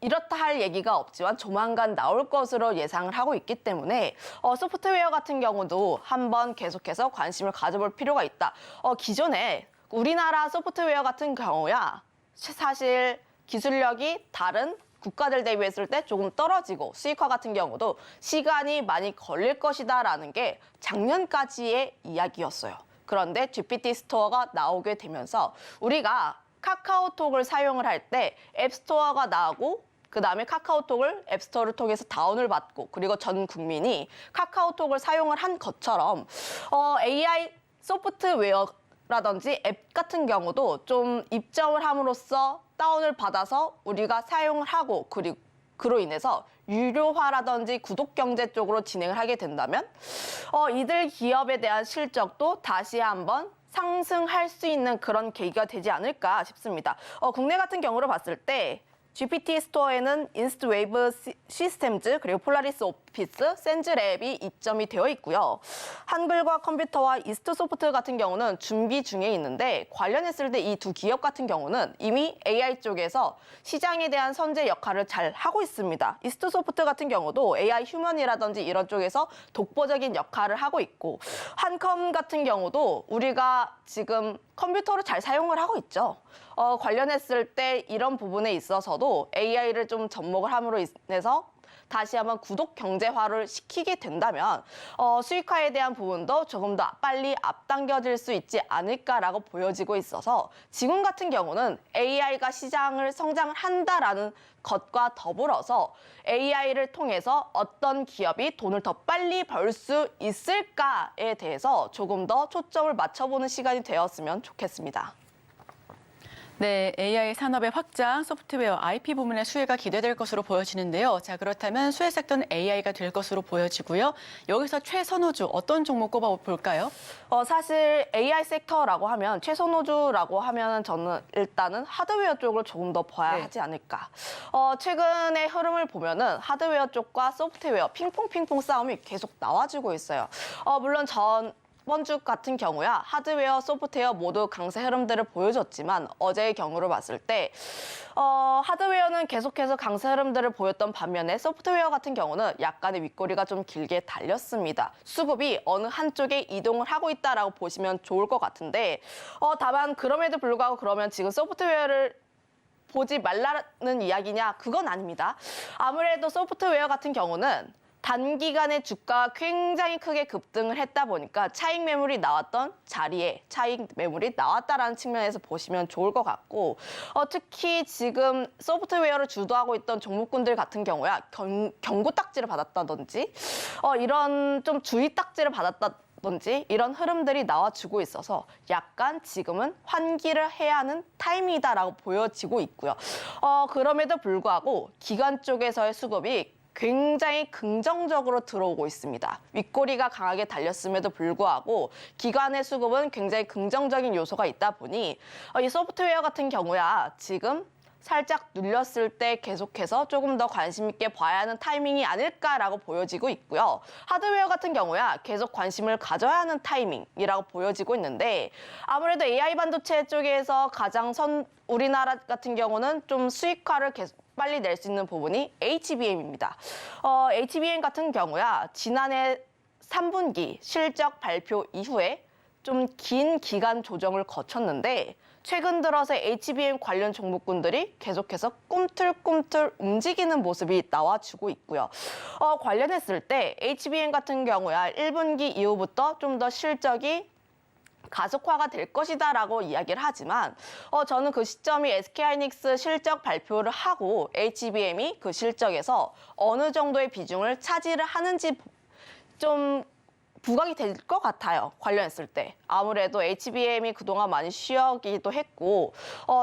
이렇다 할 얘기가 없지만 조만간 나올 것으로 예상을 하고 있기 때문에 소프트웨어 같은 경우도 한번 계속해서 관심을 가져볼 필요가 있다. 기존에 우리나라 소프트웨어 같은 경우야 사실 기술력이 다른 국가들 대비했을 때 조금 떨어지고 수익화 같은 경우도 시간이 많이 걸릴 것이다라는 게 작년까지의 이야기였어요. 그런데 GPT 스토어가 나오게 되면서 우리가 카카오톡을 사용을 할 때 앱스토어가 나오고 그다음에 카카오톡을 앱스토어를 통해서 다운을 받고 그리고 전 국민이 카카오톡을 사용을 한 것처럼 AI 소프트웨어라든지 앱 같은 경우도 좀 입점을 함으로써 다운을 받아서 우리가 사용을 하고 그리고 그로 인해서 유료화라든지 구독 경제 쪽으로 진행을 하게 된다면 이들 기업에 대한 실적도 다시 한번 상승할 수 있는 그런 계기가 되지 않을까 싶습니다. 국내 같은 경우로 봤을 때 GPT 스토어에는 인스트웨이브 시스템즈, 그리고 폴라리스 오피스, 센즈랩이 입점이 되어 있고요. 한글과 컴퓨터와 이스트소프트 같은 경우는 준비 중에 있는데 관련했을 때 이 두 기업 같은 경우는 이미 AI 쪽에서 시장에 대한 선제 역할을 잘 하고 있습니다. 이스트소프트 같은 경우도 AI 휴먼이라든지 이런 쪽에서 독보적인 역할을 하고 있고 한컴 같은 경우도 우리가 지금 컴퓨터를 잘 사용을 하고 있죠. 관련했을 때 이런 부분에 있어서도 AI를 좀 접목을 함으로 인해서 다시 한번 구독 경제화를 시키게 된다면 수익화에 대한 부분도 조금 더 빨리 앞당겨질 수 있지 않을까라고 보여지고 있어서 지금 같은 경우는 AI가 시장을 성장을 한다라는 것과 더불어서 AI를 통해서 어떤 기업이 돈을 더 빨리 벌 수 있을까에 대해서 조금 더 초점을 맞춰보는 시간이 되었으면 좋겠습니다. 네, AI 산업의 확장, 소프트웨어, IP 부문의 수혜가 기대될 것으로 보여지는데요. 자, 그렇다면 수혜 섹터는 AI가 될 것으로 보여지고요. 여기서 최선호주 어떤 종목 꼽아볼까요? 사실 AI 섹터라고 하면 최선호주라고 하면 저는 일단은 하드웨어 쪽을 조금 더 봐야 네. 하지 않을까. 최근의 흐름을 보면은 하드웨어 쪽과 소프트웨어 핑퐁 싸움이 계속 나와주고 있어요. 물론 이번 주 같은 경우야 하드웨어, 소프트웨어 모두 강세 흐름들을 보여줬지만 어제의 경우를 봤을 때 하드웨어는 계속해서 강세 흐름들을 보였던 반면에 소프트웨어 같은 경우는 약간의 윗꼬리가 좀 길게 달렸습니다. 수급이 어느 한쪽에 이동을 하고 있다라고 보시면 좋을 것 같은데 다만 그럼에도 불구하고 그러면 지금 소프트웨어를 보지 말라는 이야기냐? 그건 아닙니다. 아무래도 소프트웨어 같은 경우는 단기간에 주가가 굉장히 크게 급등을 했다 보니까 차익 매물이 나왔던 자리에 차익 매물이 나왔다라는 측면에서 보시면 좋을 것 같고 특히 지금 소프트웨어를 주도하고 있던 종목군들 같은 경우야 경고 딱지를 받았다든지 이런 좀 주의 딱지를 받았다든지 이런 흐름들이 나와주고 있어서 약간 지금은 환기를 해야 하는 타이밍이다라고 보여지고 있고요. 그럼에도 불구하고 기관 쪽에서의 수급이 굉장히 긍정적으로 들어오고 있습니다. 윗꼬리가 강하게 달렸음에도 불구하고 기관의 수급은 굉장히 긍정적인 요소가 있다 보니 이 소프트웨어 같은 경우야 지금 살짝 눌렸을 때 계속해서 조금 더 관심 있게 봐야 하는 타이밍이 아닐까라고 보여지고 있고요. 하드웨어 같은 경우야 계속 관심을 가져야 하는 타이밍이라고 보여지고 있는데 아무래도 AI 반도체 쪽에서 가장 우리나라 같은 경우는 좀 수익화를 계속 빨리 낼 수 있는 부분이 HBM입니다. HBM 같은 경우야 지난해 3분기 실적 발표 이후에 좀 긴 기간 조정을 거쳤는데 최근 들어서 HBM 관련 종목군들이 계속해서 꿈틀꿈틀 움직이는 모습이 나와주고 있고요. 관련했을 때 HBM 같은 경우야 1분기 이후부터 좀 더 실적이 가속화가 될 것이다라고 이야기를 하지만 저는 그 시점이 SK하이닉스 실적 발표를 하고 HBM이 그 실적에서 어느 정도의 비중을 차지를 하는지 좀 부각이 될 것 같아요. 관련했을 때. 아무래도 HBM이 그동안 많이 쉬어기도 했고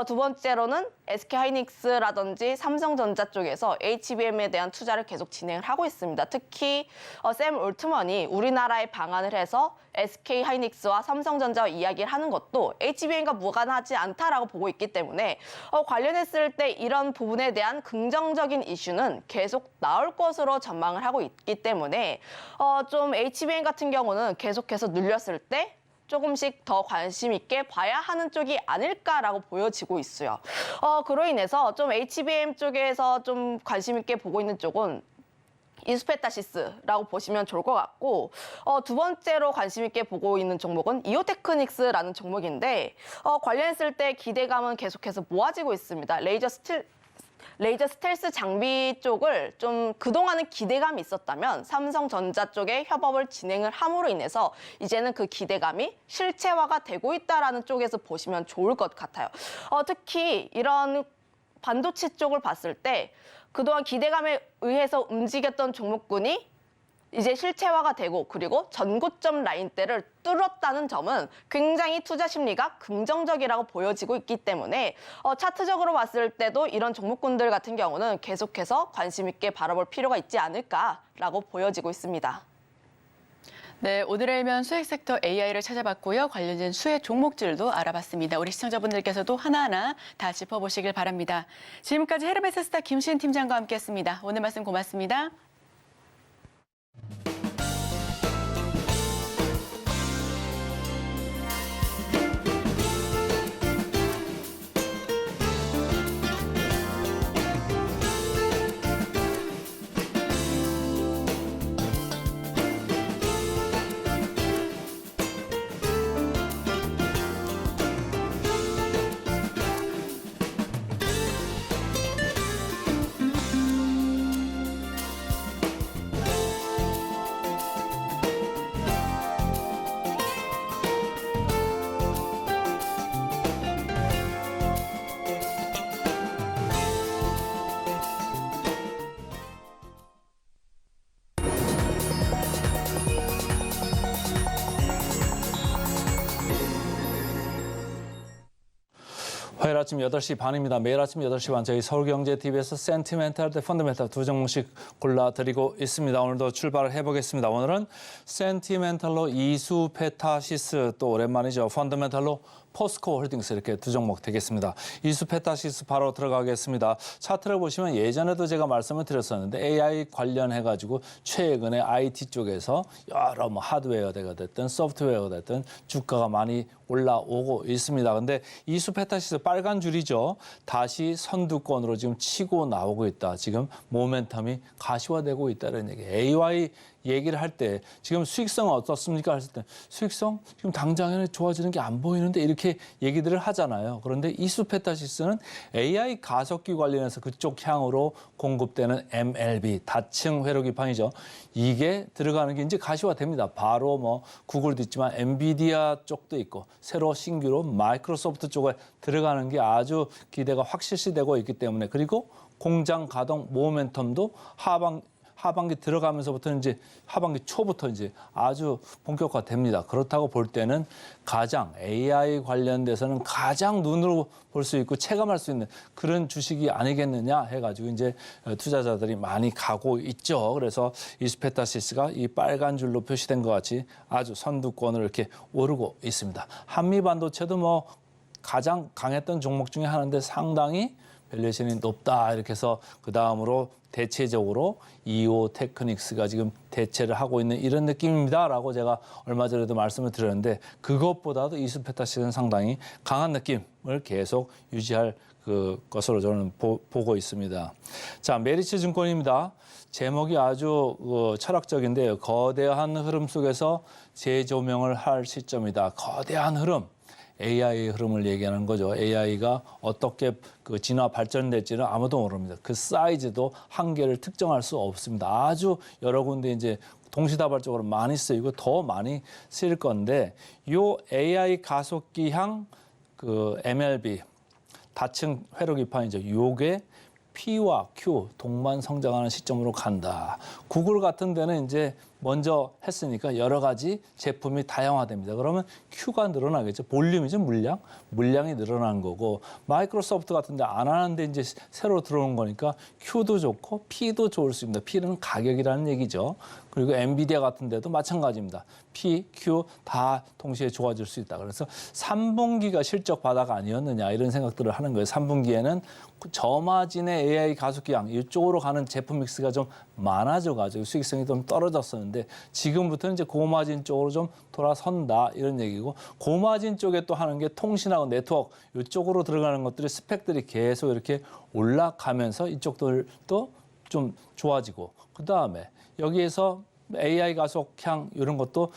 두 번째로는 SK하이닉스라든지 삼성전자 쪽에서 HBM에 대한 투자를 계속 진행을 하고 있습니다. 특히 샘 올트먼이 우리나라에 방한을 해서 SK하이닉스와 삼성전자와 이야기를 하는 것도 HBM과 무관하지 않다라고 보고 있기 때문에 관련했을 때 이런 부분에 대한 긍정적인 이슈는 계속 나올 것으로 전망을 하고 있기 때문에 좀 HBM 같은 경우는 계속해서 눌렸을 때 조금씩 더 관심 있게 봐야 하는 쪽이 아닐까라고 보여지고 있어요. 그로 인해서 좀 HBM 쪽에서 좀 관심 있게 보고 있는 쪽은 이스페타시스라고 보시면 좋을 것 같고 두 번째로 관심 있게 보고 있는 종목은 이오테크닉스라는 종목인데 관련했을 때 기대감은 계속해서 모아지고 있습니다. 레이저 스텔스 장비 쪽을 좀 그동안은 기대감이 있었다면 삼성전자 쪽에 협업을 진행을 함으로 인해서 이제는 그 기대감이 실체화가 되고 있다는 쪽에서 보시면 좋을 것 같아요. 특히 이런 반도체 쪽을 봤을 때 그동안 기대감에 의해서 움직였던 종목군이 이제 실체화가 되고 그리고 전고점 라인대를 뚫었다는 점은 굉장히 투자 심리가 긍정적이라고 보여지고 있기 때문에 차트적으로 봤을 때도 이런 종목군들 같은 경우는 계속해서 관심 있게 바라볼 필요가 있지 않을까라고 보여지고 있습니다. 네, 오늘의 일면 수액 섹터 AI를 찾아봤고요. 관련된 수액 종목들도 알아봤습니다. 우리 시청자분들께서도 하나하나 다 짚어보시길 바랍니다. 지금까지 헤르메스스타 김신 팀장과 함께했습니다. 오늘 말씀 고맙습니다. 화요일 아침 8시 반입니다. 매일 아침 8시 반 저희 서울경제TV에서 센티멘탈 대 펀더멘탈 두 종목씩 골라드리고 있습니다. 오늘도 출발을 해보겠습니다. 오늘은 센티멘탈로 이수페타시스, 또 오랜만이죠. 펀더멘탈로 포스코 홀딩스, 이렇게 두 종목 되겠습니다. 이수페타시스 바로 들어가겠습니다. 차트를 보시면 예전에도 제가 말씀을 드렸었는데 AI 관련해가지고 최근에 IT 쪽에서 여러 하드웨어가 됐든 소프트웨어가 됐든 주가가 많이 올라오고 있습니다. 근데 이수페타시스 빨간 줄이죠. 다시 선두권으로 지금 치고 나오고 있다. 지금 모멘텀이 가시화되고 있다는 얘기예요. AI 얘기를 할 때 지금 수익성은 어떻습니까? 했을 때 수익성 지금 당장에는 좋아지는 게 안 보이는데 이렇게 얘기들을 하잖아요. 그런데 이수페타시스는 AI 가속기 관련해서 그쪽 향으로 공급되는 MLB 다층 회로 기판이죠. 이게 들어가는 게 이제 가시화됩니다. 바로 구글도 있지만 엔비디아 쪽도 있고 새로 신규로 마이크로소프트 쪽에 들어가는 게 아주 기대가 확실시되고 있기 때문에, 그리고 공장 가동 모멘텀도 하반기 들어가면서부터 이제 하반기 초부터 이제 아주 본격화됩니다. 그렇다고 볼 때는 가장 AI 관련돼서는 가장 눈으로 볼 수 있고 체감할 수 있는 그런 주식이 아니겠느냐 해가지고 이제 투자자들이 많이 가고 있죠. 그래서 이수페타시스가 이 빨간 줄로 표시된 것 같이 아주 선두권을 이렇게 오르고 있습니다. 한미반도체도 가장 강했던 종목 중에 하나인데 상당히 밸류에이션이 높다, 이렇게 해서 그 다음으로 대체적으로 이오 테크닉스가 지금 대체를 하고 있는 이런 느낌입니다라고 제가 얼마 전에도 말씀을 드렸는데, 그것보다도 이수페타시스는 상당히 강한 느낌을 계속 유지할 것으로 저는 보고 있습니다. 자, 메리츠 증권입니다. 제목이 아주 철학적인데요. 거대한 흐름 속에서 재조명을 할 시점이다. 거대한 흐름. AI 흐름을 얘기하는 거죠. AI가 어떻게 진화 발전될지는 아무도 모릅니다. 그 사이즈도 한계를 특정할 수 없습니다. 아주 여러 군데 이제 동시다발적으로 많이 쓰이고 더 많이 쓰일 건데, 요 AI 가속기향 MLB 다층 회로 기판이죠. 요게 P와 Q 동반 성장하는 시점으로 간다. 구글 같은 데는 이제 먼저 했으니까 여러 가지 제품이 다양화됩니다. 그러면 Q가 늘어나겠죠. 볼륨이죠, 물량이 늘어나는 거고, 마이크로소프트 같은 데 안 하는데 이제 새로 들어오는 거니까 Q도 좋고 P도 좋을 수 있습니다. P는 가격이라는 얘기죠. 그리고 엔비디아 같은 데도 마찬가지입니다. P, Q 다 동시에 좋아질 수 있다. 그래서 3분기가 실적 바닥 아니었느냐 이런 생각들을 하는 거예요. 3분기에는 저마진의 AI 가속기향 이쪽으로 가는 제품 믹스가 좀 많아져가지고 수익성이 좀 떨어졌었는데, 지금부터는 이제 고마진 쪽으로 좀 돌아선다 이런 얘기고, 고마진 쪽에 또 하는 게 통신하고 네트워크 이쪽으로 들어가는 것들이 스펙들이 계속 이렇게 올라가면서 이쪽들도 좀 좋아지고, 그 다음에 여기에서 AI 가속향 이런 것도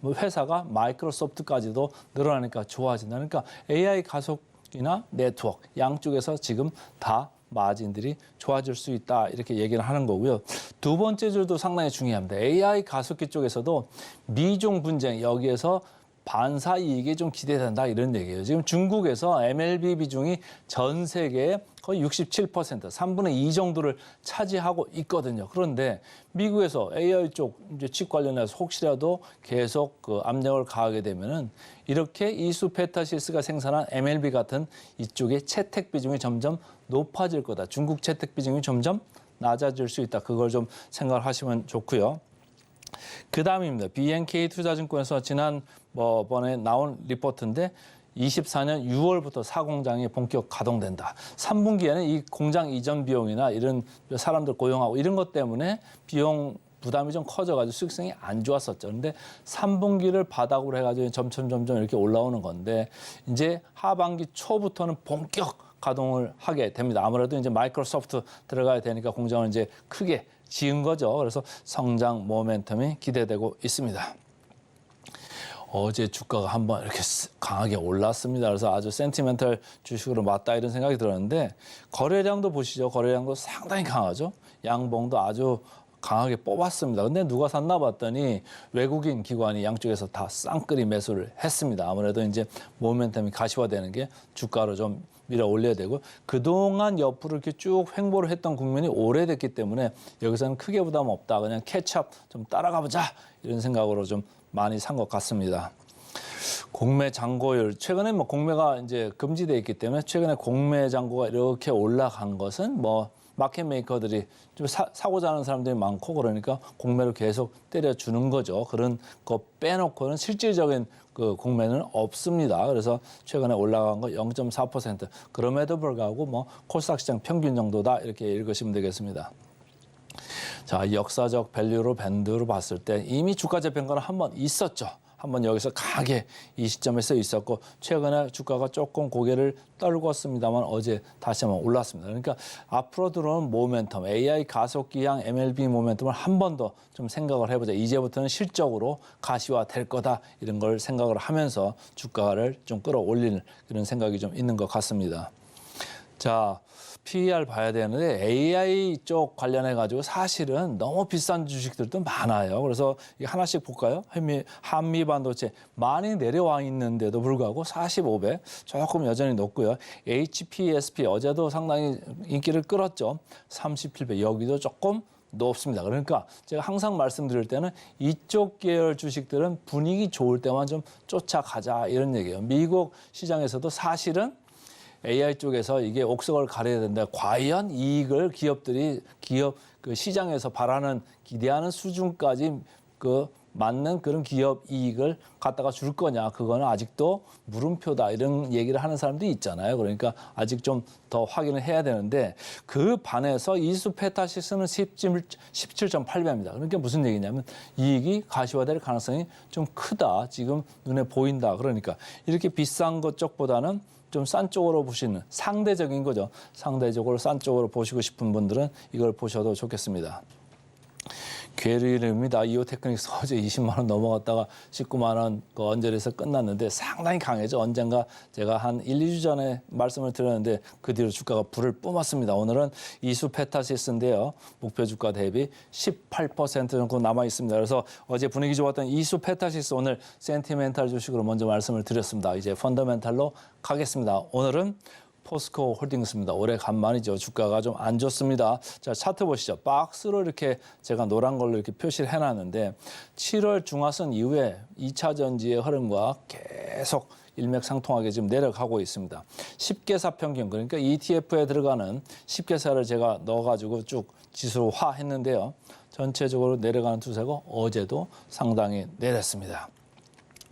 회사가 마이크로소프트까지도 늘어나니까 좋아진다. 그러니까 AI 가속이나 네트워크 양쪽에서 지금 다 마진들이 좋아질 수 있다 이렇게 얘기를 하는 거고요. 두 번째 줄도 상당히 중요합니다. AI 가속기 쪽에서도 미중 분쟁, 여기에서 반사 이익이 좀 기대된다 이런 얘기예요. 지금 중국에서 MLB 비중이 전 세계에 거의 67%, 3분의 2 정도를 차지하고 있거든요. 그런데 미국에서 AI 쪽 이제 칩 관련해서 혹시라도 계속 압력을 가하게 되면은 이렇게 이수페타시스가 생산한 MLB 같은 이쪽의 채택 비중이 점점 높아질 거다. 중국 채택 비중이 점점 낮아질 수 있다. 그걸 좀 생각을 하시면 좋고요. 그다음입니다. BNK 투자증권에서 지난 번에 나온 리포트인데 24년 6월부터 사공장이 본격 가동된다. 3분기에는 이 공장 이전 비용이나 이런 사람들 고용하고 이런 것 때문에 비용 부담이 좀 커져가지고 수익성이 안 좋았었죠. 그런데 3분기를 바닥으로 해가지고 점점 이렇게 올라오는 건데 이제 하반기 초부터는 본격 가동을 하게 됩니다. 아무래도 이제 마이크로소프트 들어가야 되니까 공장을 이제 크게 지은 거죠. 그래서 성장 모멘텀이 기대되고 있습니다. 어제 주가가 한번 이렇게 강하게 올랐습니다. 그래서 아주 센티멘털 주식으로 맞다 이런 생각이 들었는데 거래량도 보시죠. 거래량도 상당히 강하죠. 양봉도 아주 강하게 뽑았습니다. 근데 누가 샀나 봤더니 외국인 기관이 양쪽에서 다 쌍끌이 매수를 했습니다. 아무래도 이제 모멘텀이 가시화되는 게 주가로 좀 밀어 올려야 되고 그동안 옆으로 이렇게 쭉 횡보를 했던 국면이 오래됐기 때문에 여기서는 크게 부담 없다. 그냥 캐치업 좀 따라가 보자. 이런 생각으로 좀 많이 산 것 같습니다. 공매 잔고율 최근에 공매가 이제 금지돼 있기 때문에 최근에 공매 잔고가 이렇게 올라간 것은 마켓 메이커들이 좀 사고자 하는 사람들이 많고 그러니까 공매를 계속 때려주는 거죠. 그런 거 빼놓고는 실질적인 그 공매는 없습니다. 그래서 최근에 올라간 거 0.4%. 그럼에도 불구하고 코스닥 시장 평균 정도다 이렇게 읽으시면 되겠습니다. 자, 역사적 밸류로 밴드로 봤을 때 이미 주가 재평가는 한 번 있었죠. 한번 여기서 강하게 이 시점에서 있었고 최근에 주가가 조금 고개를 떨궜습니다만 어제 다시 한번 올랐습니다. 그러니까 앞으로 들어오는 모멘텀, AI 가속기향 MLB 모멘텀을 한 번 더 좀 생각을 해보자. 이제부터는 실적으로 가시화 될 거다 이런 걸 생각을 하면서 주가를 좀 끌어올리는 그런 생각이 좀 있는 것 같습니다. 자, PER 봐야 되는데 AI 쪽 관련해 가지고 사실은 너무 비싼 주식들도 많아요. 그래서 하나씩 볼까요? 한미 반도체 많이 내려와 있는데도 불구하고 45배 조금 여전히 높고요. HPSP 어제도 상당히 인기를 끌었죠. 37배 여기도 조금 높습니다. 그러니까 제가 항상 말씀드릴 때는 이쪽 계열 주식들은 분위기 좋을 때만 좀 쫓아가자 이런 얘기예요. 미국 시장에서도 사실은 AI 쪽에서 이게 옥석을 가려야 된다. 과연 이익을 기업 그 시장에서 바라는 기대하는 수준까지 맞는 그런 기업 이익을 갖다가 줄 거냐. 그거는 아직도 물음표다. 이런 얘기를 하는 사람들이 있잖아요. 그러니까 아직 좀 더 확인을 해야 되는데 그 반에서 이수 페타시스는 17.8배입니다. 그러니까 무슨 얘기냐면 이익이 가시화될 가능성이 좀 크다. 지금 눈에 보인다. 그러니까 이렇게 비싼 것 쪽보다는 좀 싼 쪽으로 보시는 상대적인 거죠. 상대적으로 싼 쪽으로 보시고 싶은 분들은 이걸 보셔도 좋겠습니다. 괴리입니다. 이오테크닉스 어제 20만 원 넘어갔다가 19만 원 그 언저리에서 끝났는데 상당히 강해져. 언젠가 제가 한 1, 2주 전에 말씀을 드렸는데 그 뒤로 주가가 불을 뿜었습니다. 오늘은 이수 페타시스인데요. 목표 주가 대비 18% 정도 남아 있습니다. 그래서 어제 분위기 좋았던 이수 페타시스 오늘 센티멘탈 주식으로 먼저 말씀을 드렸습니다. 이제 펀더멘탈로 가겠습니다. 오늘은 포스코 홀딩스입니다. 올해 간만이죠. 주가가 좀 안 좋습니다. 자, 차트 보시죠. 박스로 이렇게 제가 노란 걸로 이렇게 표시를 해놨는데 7월 중하선 이후에 2차 전지의 흐름과 계속 일맥상통하게 지금 내려가고 있습니다. 10개사 평균, 그러니까 ETF에 들어가는 10개사를 제가 넣어가지고 쭉 지수화했는데요. 전체적으로 내려가는 추세고 어제도 상당히 내렸습니다.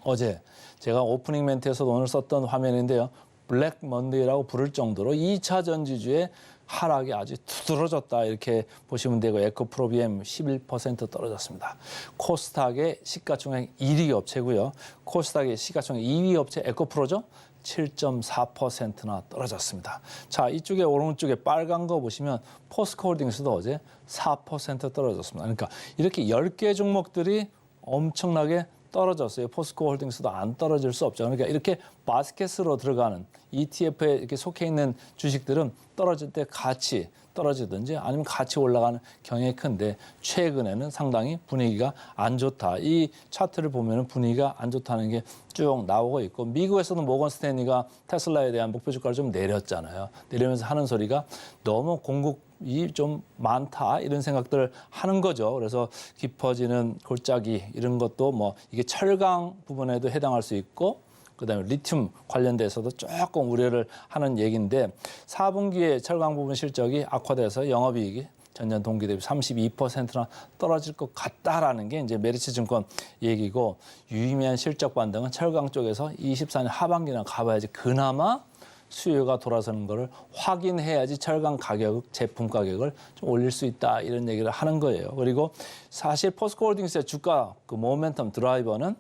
어제 제가 오프닝 멘트에서도 오늘 썼던 화면인데요. 블랙 먼데이라고 부를 정도로 2차 전지주의 하락이 아주 두드러졌다 이렇게 보시면 되고 에코프로비엠 11% 떨어졌습니다. 코스닥의 시가총액 1위 업체고요. 코스닥의 시가총액 2위 업체 에코프로죠. 7.4%나 떨어졌습니다. 자, 이쪽에 오른쪽에 빨간 거 보시면 포스코홀딩스도 어제 4% 떨어졌습니다. 그러니까 이렇게 10개 종목들이 엄청나게 떨어졌어요. 포스코홀딩스도 안 떨어질 수 없죠. 그러니까 이렇게 바스켓으로 들어가는 ETF에 이렇게 속해 있는 주식들은 떨어질 때 같이 떨어지든지 아니면 같이 올라가는 경향이 큰데 최근에는 상당히 분위기가 안 좋다. 이 차트를 보면 분위기가 안 좋다는 게 쭉 나오고 있고 미국에서도 모건 스탠리가 테슬라에 대한 목표 주가를 좀 내렸잖아요. 내리면서 하는 소리가 너무 공급이 좀 많다 이런 생각들을 하는 거죠. 그래서 깊어지는 골짜기 이런 것도 이게 철강 부분에도 해당할 수 있고 그다음에 리튬 관련돼서도 조금 우려를 하는 얘기인데 4분기에 철강 부분 실적이 악화돼서 영업이익이 전년 동기 대비 32%나 떨어질 것 같다라는 게 이제 메리츠증권 얘기고 유의미한 실적 반등은 철강 쪽에서 24년 하반기나 가봐야지 그나마 수요가 돌아서는 거를 확인해야지 철강 가격, 제품 가격을 좀 올릴 수 있다 이런 얘기를 하는 거예요. 그리고 사실 포스코홀딩스의 주가 그 모멘텀 드라이버는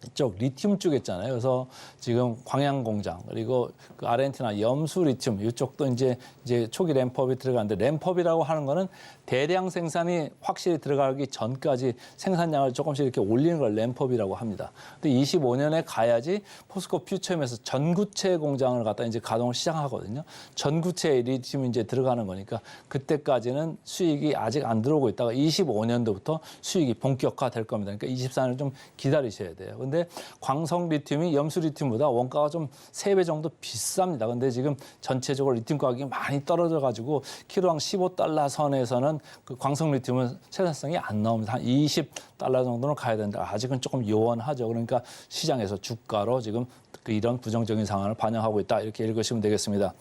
이쪽 리튬 쪽 있잖아요. 그래서 지금 광양 공장 그리고 그 아르헨티나 염수 리튬 이쪽도 이제 초기 램프업이 들어가는데 램프업이라고 하는 거는 대량 생산이 확실히 들어가기 전까지 생산량을 조금씩 이렇게 올리는 걸 램프업이라고 합니다. 근데 25년에 가야지 포스코 퓨처엠에서 전구체 공장을 갖다 이제 가동을 시작하거든요. 전구체 리튬이 이제 들어가는 거니까 그때까지는 수익이 아직 안 들어오고 있다가 25년도부터 수익이 본격화될 겁니다. 그러니까 24년을 좀 기다리셔야 돼요. 근데 광석 리튬이 염수 리튬보다 원가가 좀 3배 정도 비쌉니다. 근데 지금 전체적으로 리튬 가격이 많이 떨어져 가지고 키로당 15달러 선에서는 그 광석 리튬은 생산성이 안 나옵니다. 한 20달러 정도는 가야 된다. 아직은 조금 요원하죠. 그러니까 시장에서 주가로 지금 이런 부정적인 상황을 반영하고 있다. 이렇게 읽으시면 되겠습니다.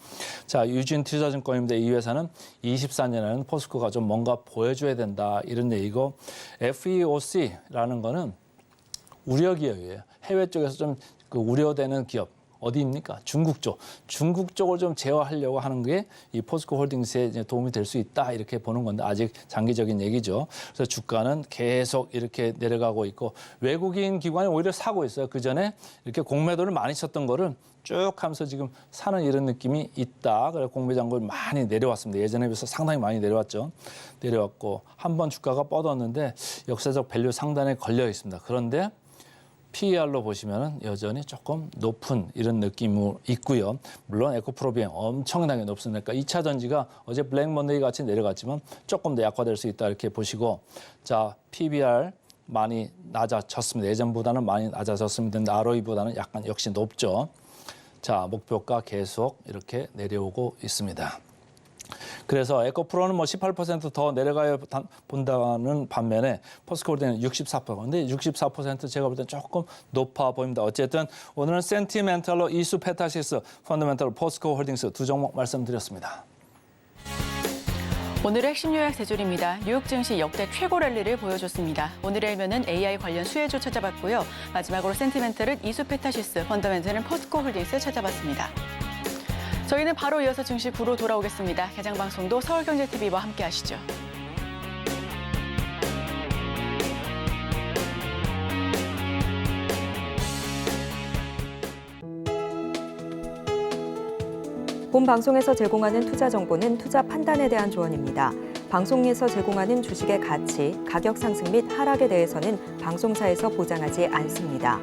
자, 유진 투자증권입니다. 이 회사는 24년에는 포스코가 좀 뭔가 보여줘야 된다. 이런 얘기고 FEOC라는 거는 우려 기업이에요. 해외 쪽에서 좀 그 우려되는 기업 어디입니까? 중국 쪽. 중국 쪽을 좀 제어하려고 하는 게 이 포스코 홀딩스에 이제 도움이 될 수 있다 이렇게 보는 건데 아직 장기적인 얘기죠. 그래서 주가는 계속 이렇게 내려가고 있고 외국인 기관이 오히려 사고 있어요. 그 전에 이렇게 공매도를 많이 쳤던 거를 쭉 하면서 지금 사는 이런 느낌이 있다. 그래서 공매 잔고를 많이 내려왔습니다. 예전에 비해서 상당히 많이 내려왔죠. 내려왔고 한 번 주가가 뻗었는데 역사적 밸류 상단에 걸려 있습니다. 그런데 PER로 보시면은 여전히 조금 높은 이런 느낌이 있고요. 물론 에코프로비엠 엄청나게 높습니다. 그러니까 2차 전지가 어제 블랙 먼데이 같이 내려갔지만 조금 더 약화될 수 있다 이렇게 보시고 자, PBR 많이 낮아졌습니다. 예전보다는 많이 낮아졌습니다. 근데 ROE보다는 약간 역시 높죠. 자, 목표가 계속 이렇게 내려오고 있습니다. 그래서 에코프로는 뭐 18% 더 내려가야 본다는 반면에 포스코홀딩은 64%. 근데 64% 제가 볼 땐 조금 높아 보입니다. 어쨌든 오늘은 센티멘털로 이수 페타시스, 펀더멘털로 포스코홀딩스 두 종목 말씀드렸습니다. 오늘의 핵심 요약 세 줄입니다. 뉴욕 증시 역대 최고 랠리를 보여줬습니다. 오늘의 일면은 AI 관련 수혜주 찾아봤고요. 마지막으로 센티멘털은 이수페타시스, 펀더멘털은 포스코 홀딩스 찾아봤습니다. 저희는 바로 이어서 증시 구로 돌아오겠습니다. 개장 방송도 서울경제TV와 함께 하시죠. 본 방송에서 제공하는 투자 정보는 투자 판단에 대한 조언입니다. 방송에서 제공하는 주식의 가치, 가격 상승 및 하락에 대해서는 방송사에서 보장하지 않습니다.